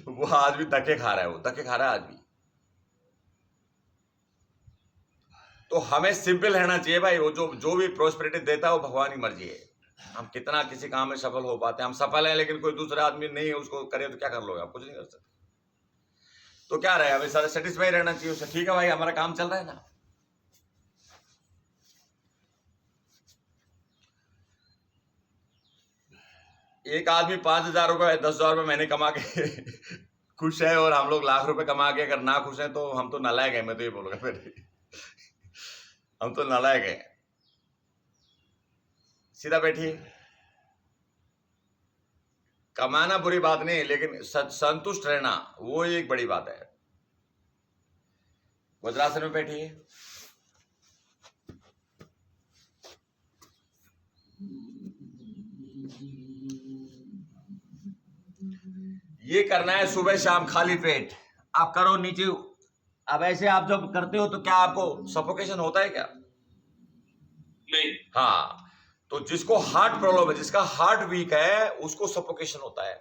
वो आज भी धक्के खा रहा है, वो धक्के खा रहा है आज भी। तो हमें सिंपल रहना चाहिए भाई। वो जो भी प्रोस्पेरिटी देता है वो भगवान की मर्जी है। हम कितना किसी काम में सफल हो पाते हैं, हम सफल हैं, लेकिन कोई दूसरा आदमी नहीं है उसको करे तो क्या कर लोगे आप, कुछ नहीं कर सकते। तो क्या रहे, हमें सारा सेटिस्फाई रहना चाहिए उससे। ठीक है भाई, हमारा काम चल रहा है ना। एक आदमी 5,000 रुपए 10,000 रुपए महीने कमा के खुश है, और हम लोग लाख रुपए कमा के अगर ना खुश है तो हम तो नालायक है। मैं तो ये बोलूंगा फिर हम तो नालायक है। सीधा बैठिए। कमाना बुरी बात नहीं, लेकिन संतुष्ट रहना वो एक बड़ी बात है। वज्रासन में बैठिए। ये करना है सुबह शाम खाली पेट। आप करो नीचे। अब ऐसे आप जब करते हो तो क्या आपको सफोकेशन होता है क्या? नहीं। हाँ, तो जिसको हार्ट प्रॉब्लम है, जिसका हार्ट वीक है, उसको सफोकेशन होता है।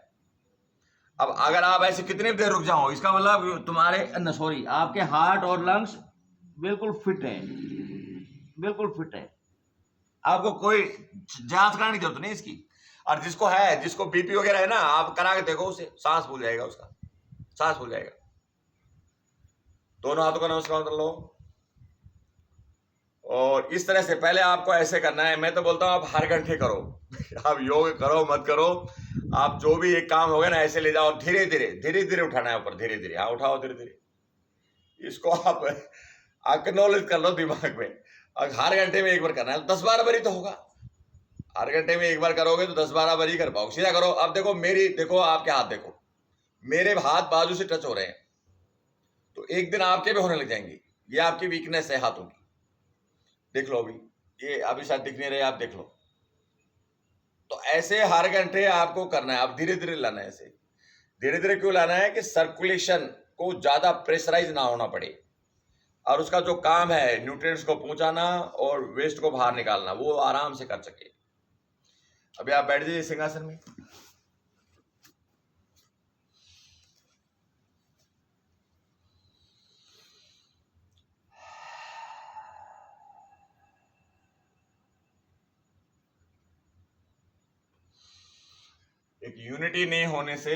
अब अगर आप ऐसे कितनी देर रुक जाओ, इसका मतलब तुम्हारे सॉरी आपके हार्ट और लंग्स बिल्कुल फिट है, बिल्कुल फिट है। आपको कोई जांच कराने की जरूरत नहीं इसकी। और जिसको है, जिसको बीपी वगैरह है ना, आप करा के देखो, उसे सांस भूल जाएगा, उसका सांस भूल जाएगा। दोनों हाथों का नमस्कार कर लो। और इस तरह से पहले आपको ऐसे करना है। मैं तो बोलता हूं आप हर घंटे करो आप योग करो मत करो, आप जो भी एक काम होगा ना, ऐसे ले जाओ, धीरे धीरे उठाना है ऊपर, धीरे धीरे। हाँ, उठाओ धीरे धीरे। इसको आप एक्नॉलेज कर लो दिमाग में। और हर घंटे में एक बार करना है, 10-12 बारी तो होगा। हर घंटे में एक बार करोगे तो 10-12 बारी कर पाओगे। सीधा करो। अब देखो देखो आपके हाथ, देखो मेरे हाथ बाजू से टच हो रहे हैं, तो एक दिन आपके भी होने लग जाएंगे। ये आपकी वीकनेस है हाथों की। देख लो अभी, ये अभी शायद दिख नहीं रहे, आप देख लो। तो ऐसे हर घंटे आपको करना है, आप धीरे धीरे लाना है। ऐसे धीरे धीरे क्यों लाना है कि सर्कुलेशन को ज्यादा प्रेशराइज ना होना पड़े, और उसका जो काम है न्यूट्रिएंट्स को पहुंचाना और वेस्ट को बाहर निकालना, वो आराम से कर सके। अभी आप बैठ जाइए सिंहासन में। एक यूनिटी नहीं होने से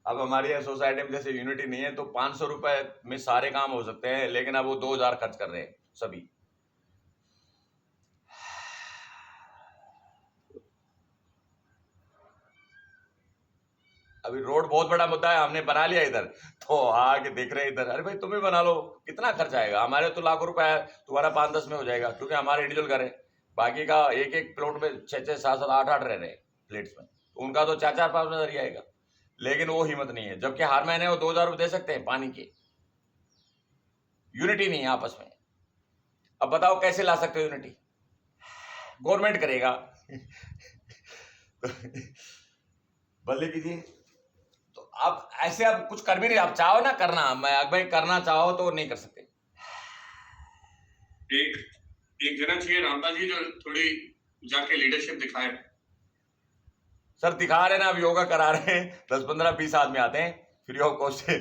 अब हमारी यहाँ सोसाइटी में जैसे यूनिटी नहीं है, तो 500 रुपए में सारे काम हो सकते हैं, लेकिन अब वो 2000 खर्च कर रहे हैं सभी। अभी रोड बहुत बड़ा मुद्दा है, हमने बना लिया इधर, तो आके देख रहे हैं इधर, अरे भाई तुम ही बना लो, कितना खर्च आएगा, हमारे तो लाखों रुपए है, तुम्हारा 5-10 में हो जाएगा, क्योंकि हमारे इंडिविजुअल घर है। बाकी का एक एक प्लॉट में 6-6, 7-7, 8-8 रह रहे हैं फ्लैट्स में, तो उनका तो 4-4-5 में नजर आएगा, लेकिन वो हिम्मत नहीं है, जबकि हर महीने वो 2000 रुपये दे सकते हैं पानी के। यूनिटी नहीं है आपस में। अब बताओ कैसे ला सकते हो यूनिटी? गवर्नमेंट करेगा। बल्ले कीजिए। तो आप ऐसे आप कुछ कर भी नहीं, आप चाहो ना करना, मैं भाई करना चाहो तो नहीं कर सकते। एक जना चाहिए रामपाल जी जो थोड़ी जाके लीडरशिप दिखाए। सर दिखा रहे ना, अब योगा करा रहे हैं, 10-15-20 आदमी आते हैं फ्री ऑफ कॉस्ट से।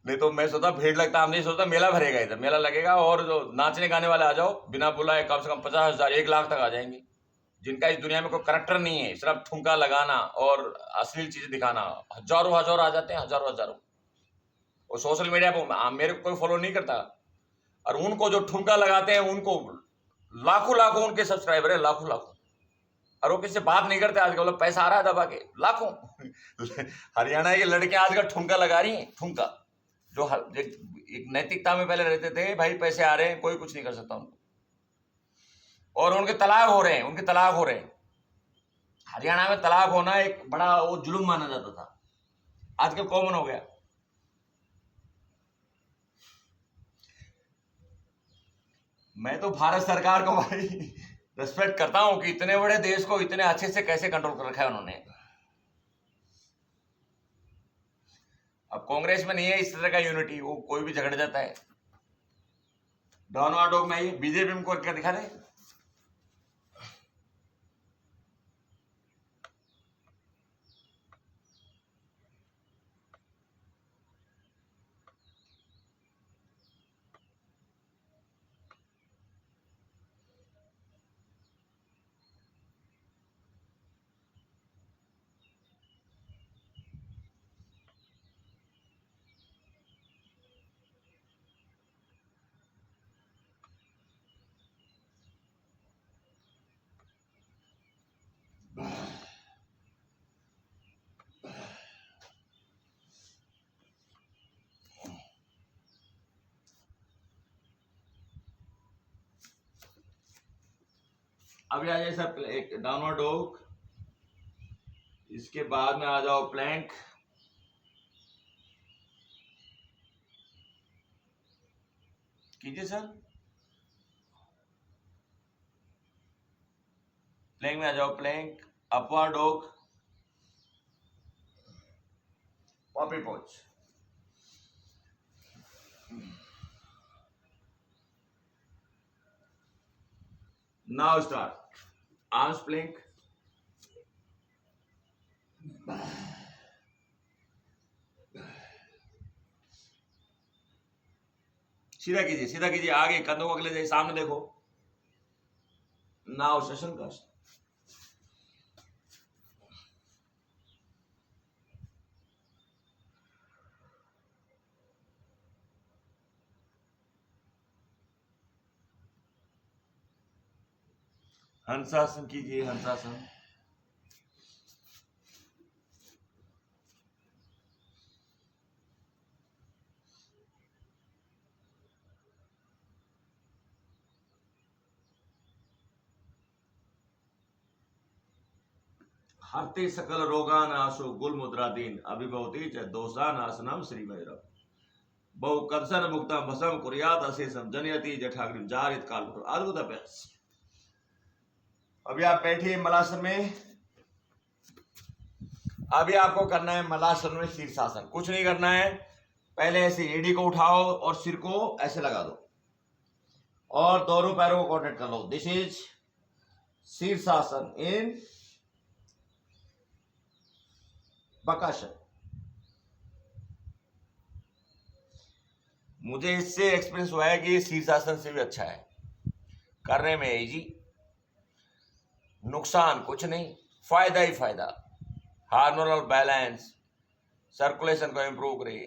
नहीं तो मैं सोचा भीड़ लगता, हम नहीं सोचता मेला भरेगा, इधर मेला लगेगा, और जो नाचने गाने वाले आ जाओ बिना बुलाए, कम से कम 50,000 1 लाख तक आ जाएंगे, जिनका इस दुनिया में कोई करेक्टर नहीं है, सिर्फ ठुमका लगाना और अश्लील चीजें दिखाना। हजारों हजारों आ जाते हैं, हजारों हजारों। और सोशल मीडिया पर मेरे को कोई फॉलो नहीं करता, और उनको जो ठुमका लगाते हैं उनको लाखों लाखों उनके सब्सक्राइबर है, लाखों लाखों, और वो किसी से बात नहीं करते आजकल, मतलब पैसा आ रहा है दबा के लाखों। हरियाणा की लड़कियां आजकल ठुमका लगा रही हैं, ठुमका, जो एक नैतिकता में पहले रहते थे, भाई पैसे आ रहे हैं कोई कुछ नहीं कर सकता उनको, और उनके तलाक हो रहे हैं, उनके तलाक हो रहे हैं। हरियाणा में तलाक होना एक बड़ा वो जुल्म माना जाता था, आजकल कॉमन हो गया। मैं तो भारत सरकार को भाई रिस्पेक्ट करता हूं कि इतने बड़े देश को इतने अच्छे से कैसे कंट्रोल कर रखा है उन्होंने। अब कांग्रेस में नहीं है इस तरह का यूनिटी, वो कोई भी झगड़ जाता है। डॉन डॉग में ही बीजेपी में करके दिखा दे। अभी आ जाए सर एक डाउनवर्ड डॉग, इसके बाद में आ जाओ प्लैंक, कीजिए सर। प्लैंक में आ जाओ, plank, upward dog, puppy pose. Now start arms plank, सीधा कीजिए, सीधा कीजिए, आगे कंधों को अगले जाइए, सामने देखो। नाउ सेशन कस्ट, हंसासन कीजिए, हंसासन। हरते सकल रोगानाशो गुल मुद्रादीन अभिभवती च दोषानाशनम श्री भैरव बहु कर्षण मुक्तम भसम कुर्यात अशेषम जनयति जठाग्रिम जारित काल। अद्भुत अभ्यास। अभी आप बैठिए मलासन में, अभी आपको करना है मलासन में शीर्षासन। कुछ नहीं करना है, पहले ऐसे एडी को उठाओ और सिर को ऐसे लगा दो और दोनों पैरों को कॉन्टेक्ट कर लो। दिस इज शीर्षासन इन बकासन। मुझे इससे एक्सपीरियंस हुआ है कि शीर्षासन से भी अच्छा है, करने में इजी, नुकसान कुछ नहीं, फायदा ही फायदा। हार्मोनल बैलेंस, सर्कुलेशन को इंप्रूव करे,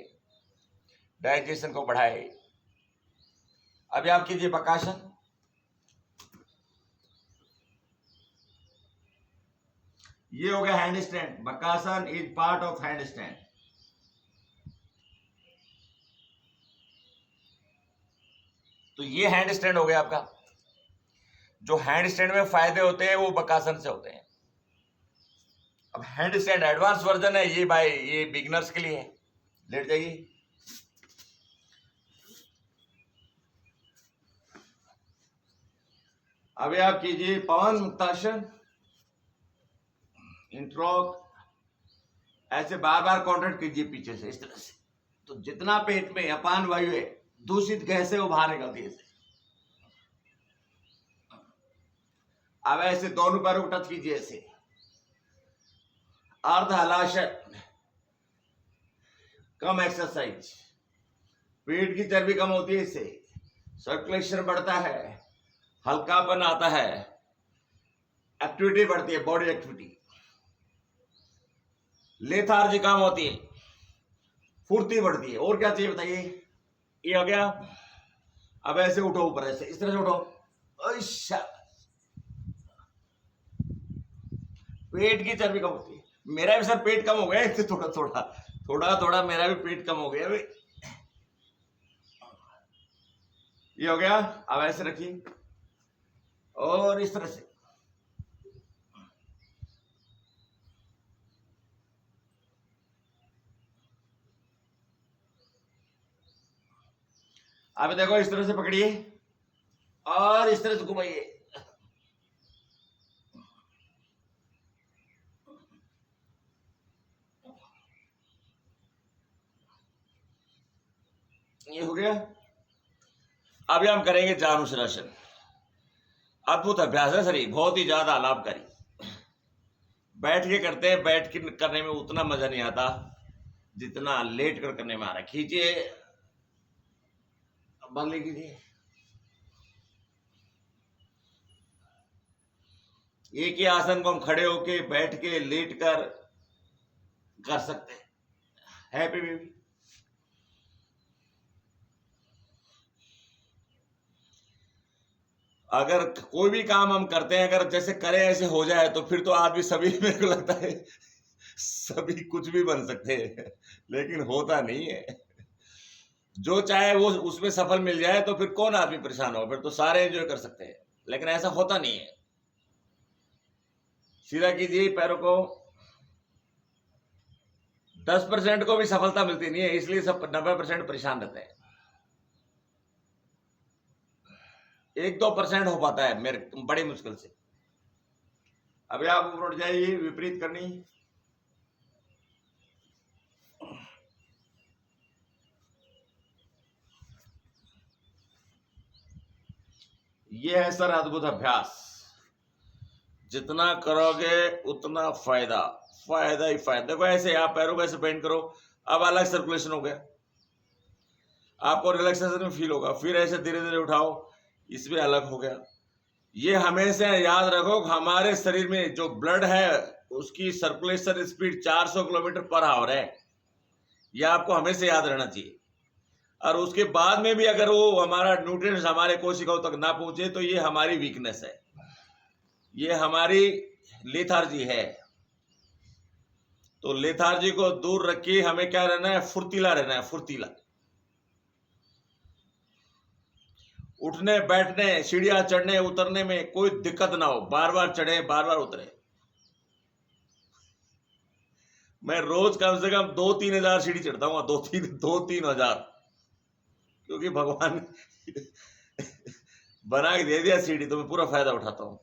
डाइजेशन को बढ़ाए। अभी आप कीजिए बकासन। ये हो गया handstand. Bakasana is part of handstand. तो ये हैंड स्टैंड हो गया आपका। जो हैंड स्टैंड में फायदे होते हैं वो बकासन से होते हैं। अब हैंड स्टैंड एडवांस वर्जन है ये भाई, ये बिगिनर्स के लिए है। लेट जाइए। अभी आप कीजिए पवन मुक्तासन, इंट्रोक। ऐसे बार बार कॉन्ट्रैक्ट कीजिए पीछे से, इस तरह से। तो जितना पेट में अपान वायु है, दूषित गैसें वो बाहर निकलती है ऐसे। अब ऐसे दोनों पैरों को टच कीजिए ऐसे। अर्ध हलासन, कम एक्सरसाइज, पेट की चर्बी कम होती है इससे, सर्कुलेशन बढ़ता है, हल्कापन आता है, एक्टिविटी बढ़ती है, बॉडी एक्टिविटी, लेथार्जी कम होती है, फुर्ती बढ़ती है। और क्या चाहिए बताइए? ये हो गया। अब ऐसे उठो ऊपर, ऐसे इस तरह से उठो। अच्छा, पेट की चर्बी कम होती है। मेरा भी सर पेट कम हो गया इससे, थोड़ा थोड़ा थोड़ा थोड़ा मेरा भी पेट कम हो गया अभी। ये हो गया। अब ऐसे रखिए और इस तरह से। अब देखो इस तरह से पकड़िए और इस तरह से घुमाइए। ये हो गया। अभी हम करेंगे जानुशिरासन। अद्भुत अभ्यास है सर, ये बहुत ही ज्यादा लाभकारी। बैठ के करते हैं, बैठ के करने में उतना मजा नहीं आता जितना लेट कर करने में आ रहा है। खींचिए, बंद कीजिए। एक ही आसन को हम खड़े होके, बैठ के, लेट कर सकते हैं। Happy baby. अगर कोई भी काम हम करते हैं, अगर जैसे करें ऐसे हो जाए तो फिर तो आदमी सभी, मेरे को लगता है सभी कुछ भी बन सकते हैं, लेकिन होता नहीं है। जो चाहे वो उसमें सफल मिल जाए तो फिर कौन आदमी परेशान हो, फिर तो सारे एंजॉय कर सकते हैं, लेकिन ऐसा होता नहीं है। सीधा कीजिए पैरों को। 10% को भी सफलता मिलती नहीं है, इसलिए सब 90% परेशान रहते हैं। 1-2% हो पाता है मेरे, बड़ी मुश्किल से। अभी आप ऊपर उठ जाइए, विपरीत करनी। ये है सर अद्भुत अभ्यास। जितना करोगे उतना फायदा, फायदा ही फायदा। देखो ऐसे आप पैरों को ऐसे बेंड करो, अब अलग सर्कुलेशन हो गया, आपको रिलैक्सेशन में फील होगा। फिर ऐसे धीरे धीरे उठाओ, इसमें अलग हो गया। ये हमेशा याद रखो, हमारे शरीर में जो ब्लड है उसकी circulation speed 400 kilometre per hour है। ये आपको हमेशा याद रहना चाहिए। और उसके बाद में भी अगर वो हमारा न्यूट्रिएंट्स हमारे कोशिकाओं तक ना पहुंचे तो ये हमारी वीकनेस है, ये हमारी लेथार्जी है। तो लेथार्जी को दूर रखिए, हमें क्या रहना है? फुर्तीला रहना है, फुर्तीला। उठने बैठने, सीढ़ियां चढ़ने उतरने में कोई दिक्कत ना हो, बार बार चढ़े बार बार उतरे। मैं रोज कम से कम 2-3 हजार सीढ़ी चढ़ता हूँ, 2-3 हजार, क्योंकि भगवान बना के दे दिया सीढ़ी, तो मैं पूरा फायदा उठाता हूँ।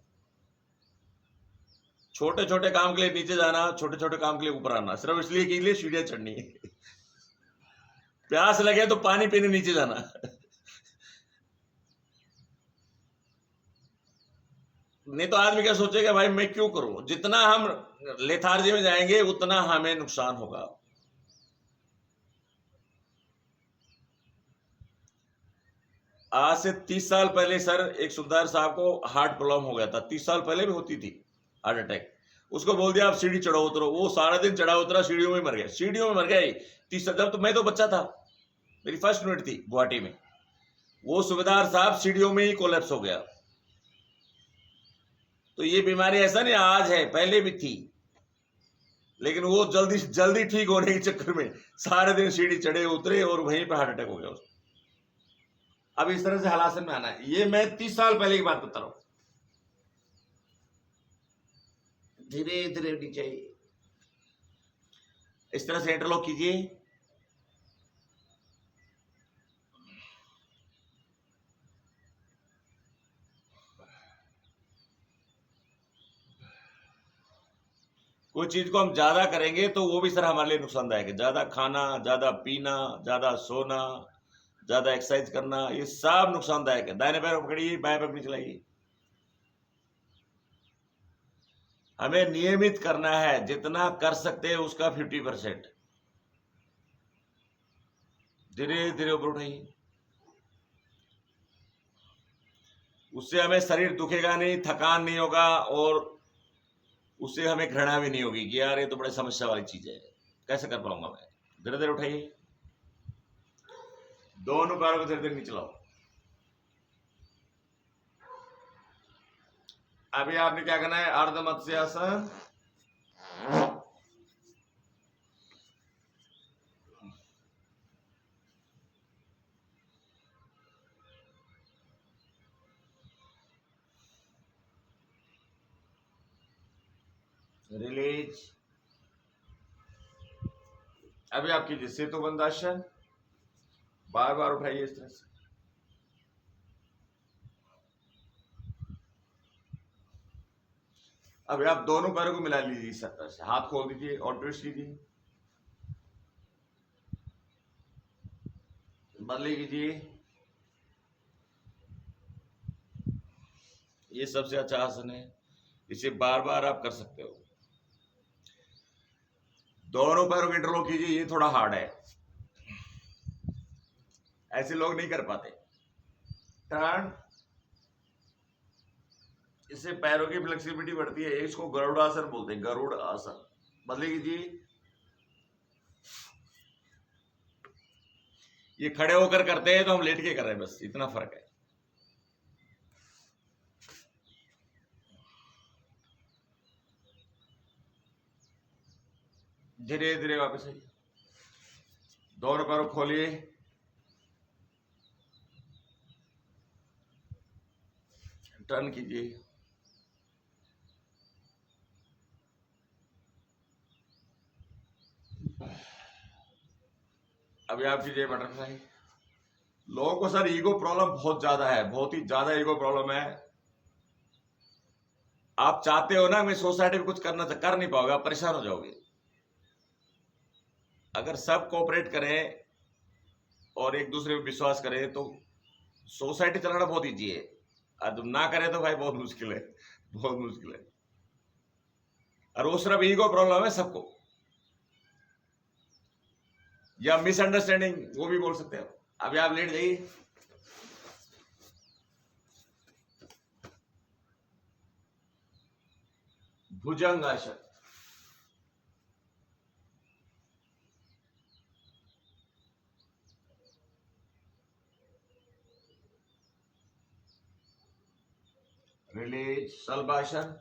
छोटे छोटे काम के लिए नीचे जाना, छोटे छोटे काम के लिए ऊपर आना, सिर्फ इसलिए कि लिए सीढ़ियां चढ़नी है। प्यास लगे तो पानी पीने नीचे जाना। नहीं तो आदमी क्या सोचेगा, भाई मैं क्यों करूं? जितना हम लेथार्जी में जाएंगे उतना हमें नुकसान होगा। आज से 30 साल पहले सर एक सुबेदार साहब को हार्ट प्रॉब्लम हो गया था। 30 साल पहले भी होती थी हार्ट अटैक। उसको बोल दिया आप सीढ़ी चढ़ो उतरो, वो सारा दिन चढ़ा उतरा, सीढ़ियों में मर गया। सीढ़ियों में मर गया। 30 जब तो मैं तो बच्चा था, मेरी फर्स्ट यूनिट थी गुवाहाटी में, वो सुबेदार साहब सीढ़ियों में ही कोलैप्स हो गया। तो ये बीमारी ऐसा नहीं आज है, पहले भी थी, लेकिन वो जल्दी जल्दी ठीक होने के चक्कर में सारे दिन सीढ़ी चढ़े उतरे और वहीं पर हार्ट अटैक हो गया उसको। अब इस तरह से हालात में आना है। ये मैं 30 साल पहले की बात बता रहा हूं। धीरे धीरे नीचे इस तरह से इंटरलॉक कीजिए। कोई चीज को हम ज्यादा करेंगे तो वो भी सर हमारे लिए नुकसानदायक है। ज्यादा खाना, ज्यादा पीना, ज्यादा सोना, ज्यादा एक्सरसाइज करना, ये सब नुकसानदायक है। दाहिने पैर पकड़िए, बाएं पैर चलाइए। हमें नियमित करना है, जितना कर सकते हैं उसका 50%। धीरे धीरे ऊपर उठाइए। उससे हमें शरीर दुखेगा नहीं, थकान नहीं होगा, और उससे हमें घृणा भी नहीं होगी कि यार ये तो बड़ी समस्या वाली चीज है, कैसे कर पाऊंगा मैं। धीरे धीरे उठाइए, दोनों पैरों को धीरे धीरे नीचे लाओ। अभी आपने क्या करना है, अर्ध मत्स्यासन, रिलीज। अभी आप कीजिए सेतु बंधासन, बार बार उठाइए इस तरह से। अभी आप दोनों पैरों को मिला लीजिए इस तरह से, हाथ खोल दीजिए और ट्विस्ट कीजिए, बदली कीजिए। ये सबसे अच्छा आसन है, इसे बार बार आप कर सकते हो। दोनों पैरों को इंटरलॉक कीजिए, ये थोड़ा हार्ड है, ऐसे लोग नहीं कर पाते। टर्न, इससे पैरों की फ्लेक्सिबिलिटी बढ़ती है। इसको गरुड़ आसन बोलते हैं, गरुड़ आसन। बदली कीजिए। ये खड़े होकर करते हैं तो हम लेट के कर रहे हैं, बस इतना फर्क है। धीरे धीरे वापस आइए, दोनों पैरों खोलिए, टर्न कीजिए। अभी आप कीजिए बटरफ्लाई। लोगों को सर ईगो प्रॉब्लम बहुत ज्यादा है, बहुत ही ज्यादा ईगो प्रॉब्लम है। आप चाहते हो ना मैं सोसाइटी में कुछ करना, कर नहीं पाओगे, आप परेशान हो जाओगे। अगर सब कोऑपरेट करें और एक दूसरे पे विश्वास करें तो सोसाइटी चलाना बहुत ईजी है। अब ना करें तो भाई बहुत मुश्किल है, बहुत मुश्किल है। और वो सिर्फ ईगो प्रॉब्लम है सबको, या मिसअंडरस्टैंडिंग, वो भी बोल सकते हो। अभी आप लेट जाइए, भुजंगासन। रिलीज, शलभासन,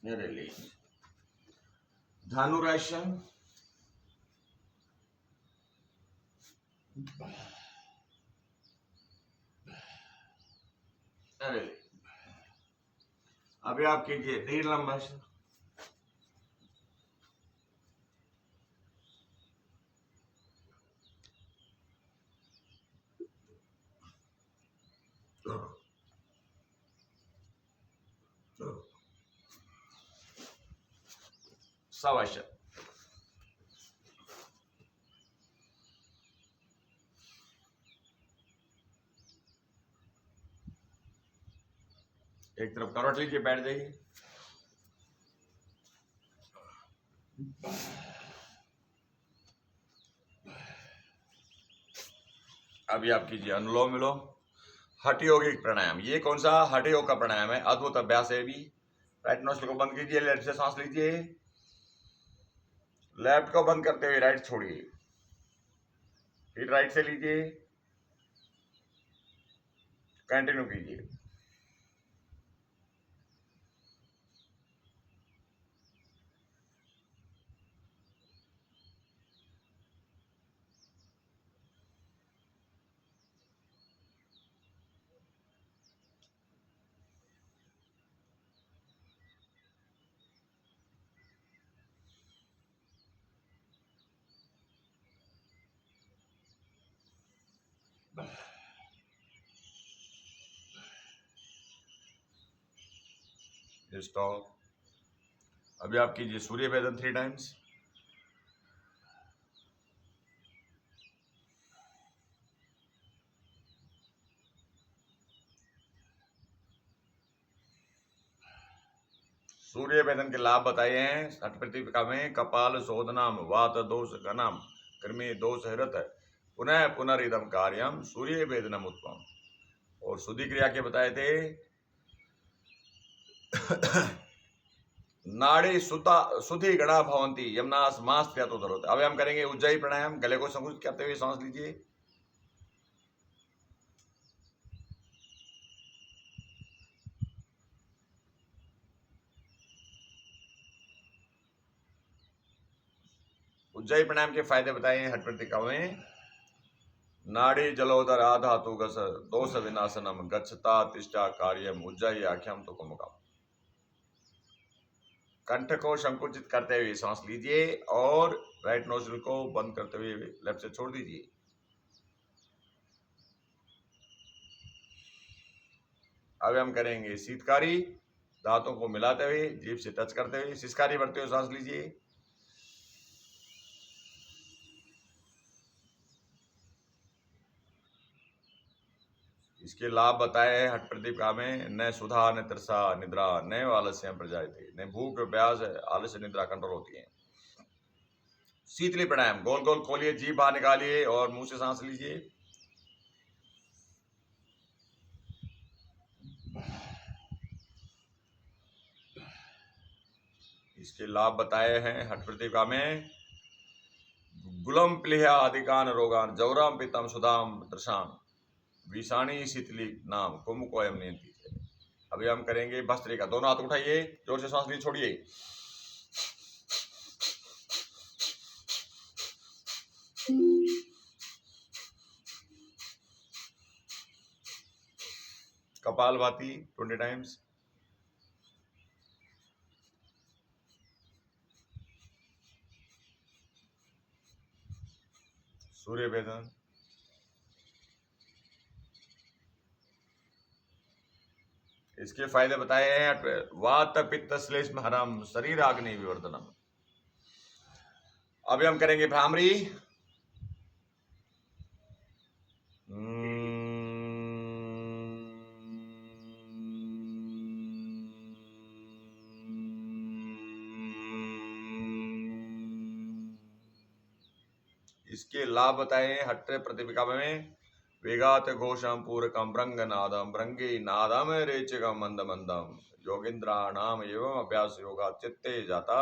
रिलीज, धनुरासन, रिलीज। अभी आप कीजिए नीलंबासन। शाबाश। एक तरफ करवट लीजिए, बैठ जाइए। अभी आप कीजिए अनुलोम विलोम, हठ योगिक प्राणायाम। ये कौन सा हठ योग का प्राणायाम है, अद्भुत अभ्यास है। अभी राइट नोस्ट्रल को बंद कीजिए, लेफ्ट से सांस लीजिए, लेफ्ट को बंद करते हुए राइट छोड़िए, फिर राइट से लीजिए, कंटिन्यू कीजिए। स्टॉप। अभी आप कीजिए सूर्य वेदन 3 टाइम्स। सूर्य वेदन के लाभ बताए हैं हठ प्रतिपिका में। कपाल शोधनम, वात दोष घनम, कृमि दोष हरत, पुनः पुनरिदम कार्यम सूर्य वेदनम उत्तम। और शुद्धि क्रिया के बताए थे नाड़ी शुद्धि गणा भवंती यमुनास मास तो धरोत। अब हम करेंगे उज्जयी प्राणायाम। गले को संकुचित करते हुए सांस लीजिए, उज्जयी प्राणायाम के फायदे बताए हैं हठ प्रतिका में। नाड़ी जलोदर आधातु गस दोष विनाशनम गच्छता तिष्ठा कार्यम उज्जयी आख्याम तो कुमुकम। कंठ को संकुचित करते हुए सांस लीजिए और राइट नोस्ट्रिल को बंद करते हुए लेफ्ट से छोड़ दीजिए। अब हम करेंगे शीतकारी, दांतों को मिलाते हुए जीभ से टच करते हुए सिसकारी भरते हुए सांस लीजिए। इसके लाभ बताए हैं हठ प्रतिपा में। न सुधा न तृषा निद्रा न आलस्य प्रजायते, न भूख प्यास आलस्य निद्रा कंट्रोल होती है। शीतली प्राणायाम, गोल गोल खोलिए, जीभ बाहर निकालिए और मुंह से सांस लीजिए। इसके लाभ बताए हैं हठ प्रतिपा में। गुलम प्लिहा अधिकान रोगान जौराम पितम सुधाम दृशान विषाणी शीतली नाम कुमुकोयम नियंत्रित। अभी हम करेंगे भस्त्रिका। दोनों हाथ उठाइए, जोर से सांस ली, छोड़िए। कपालभाति 20 टाइम्स। सूर्य वेदन। इसके फायदे बताए हैं। वात पित्त श्लेष्म हरम शरीर अग्नि विवर्धनम। अभी हम करेंगे भ्रामरी। इसके लाभ बताए हैं हठ प्रतिपिका में। वेगात घोषम पूरकम ब्रंग नादम ब्रंगी नादम रेचकम मंद मंदम योगिंद्राणाम एवं अभ्यास योगा चित्ते जाता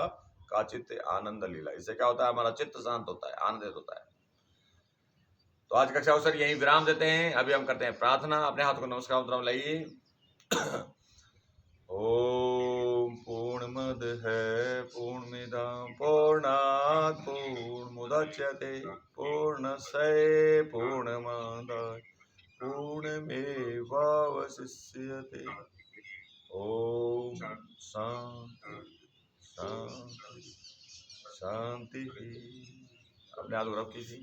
का चित्त आनंद लीला। इससे क्या होता है, हमारा चित्त शांत होता है, आनंदित होता है। तो आज कक्षा अवसर यहीं विराम देते हैं। अभी हम करते हैं प्रार्थना। अपने हाथ को नमस्कार मुद्रा में लाइए। ओम पूर्णमद है पूर्णमिदं पूर्णात् पूर्णमुदच्यते पूर्णस्य पूर्णमादाय पूर्णमेवावशिष्यते। ओम शांति शांति शांति। अपने हाथ रख कीजिए।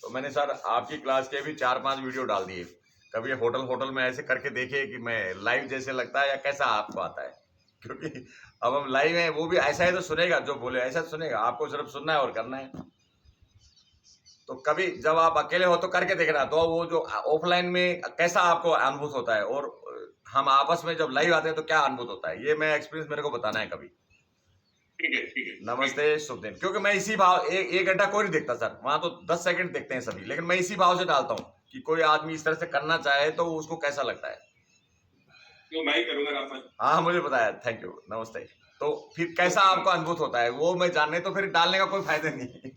तो मैंने सर आपकी क्लास के भी 4-5 वीडियो डाल दिए। कभी होटल में ऐसे करके देखिए कि मैं लाइव जैसे लगता है या कैसा आपको आता है। क्योंकि अब हम लाइव हैं, वो भी ऐसा ही तो सुनेगा, जो बोले ऐसा सुनेगा, आपको सिर्फ सुनना है और करना है। तो कभी जब आप अकेले हो तो करके देखना, तो वो जो ऑफलाइन में कैसा आपको अनुभूत होता है और हम आपस में जब लाइव आते हैं तो क्या अनुभूत होता है, ये मैं एक्सपीरियंस मेरे को बताना है कभी। ठीक है, ठीक है। नमस्ते, शुभ दिन। क्योंकि मैं इसी भाव, एक घंटा कोई नहीं देखता सर, वहां तो 10 सेकंड देखते हैं सभी, लेकिन मैं इसी भाव से डालता हूँ कि कोई आदमी इस तरह से करना चाहे तो उसको कैसा लगता है। तो मैं ही करूंगा राफत। हाँ, मुझे बताया, थैंक यू, नमस्ते। तो फिर कैसा आपको अनुभूत होता है वो मैं जानने, तो फिर डालने का कोई फायदा नहीं।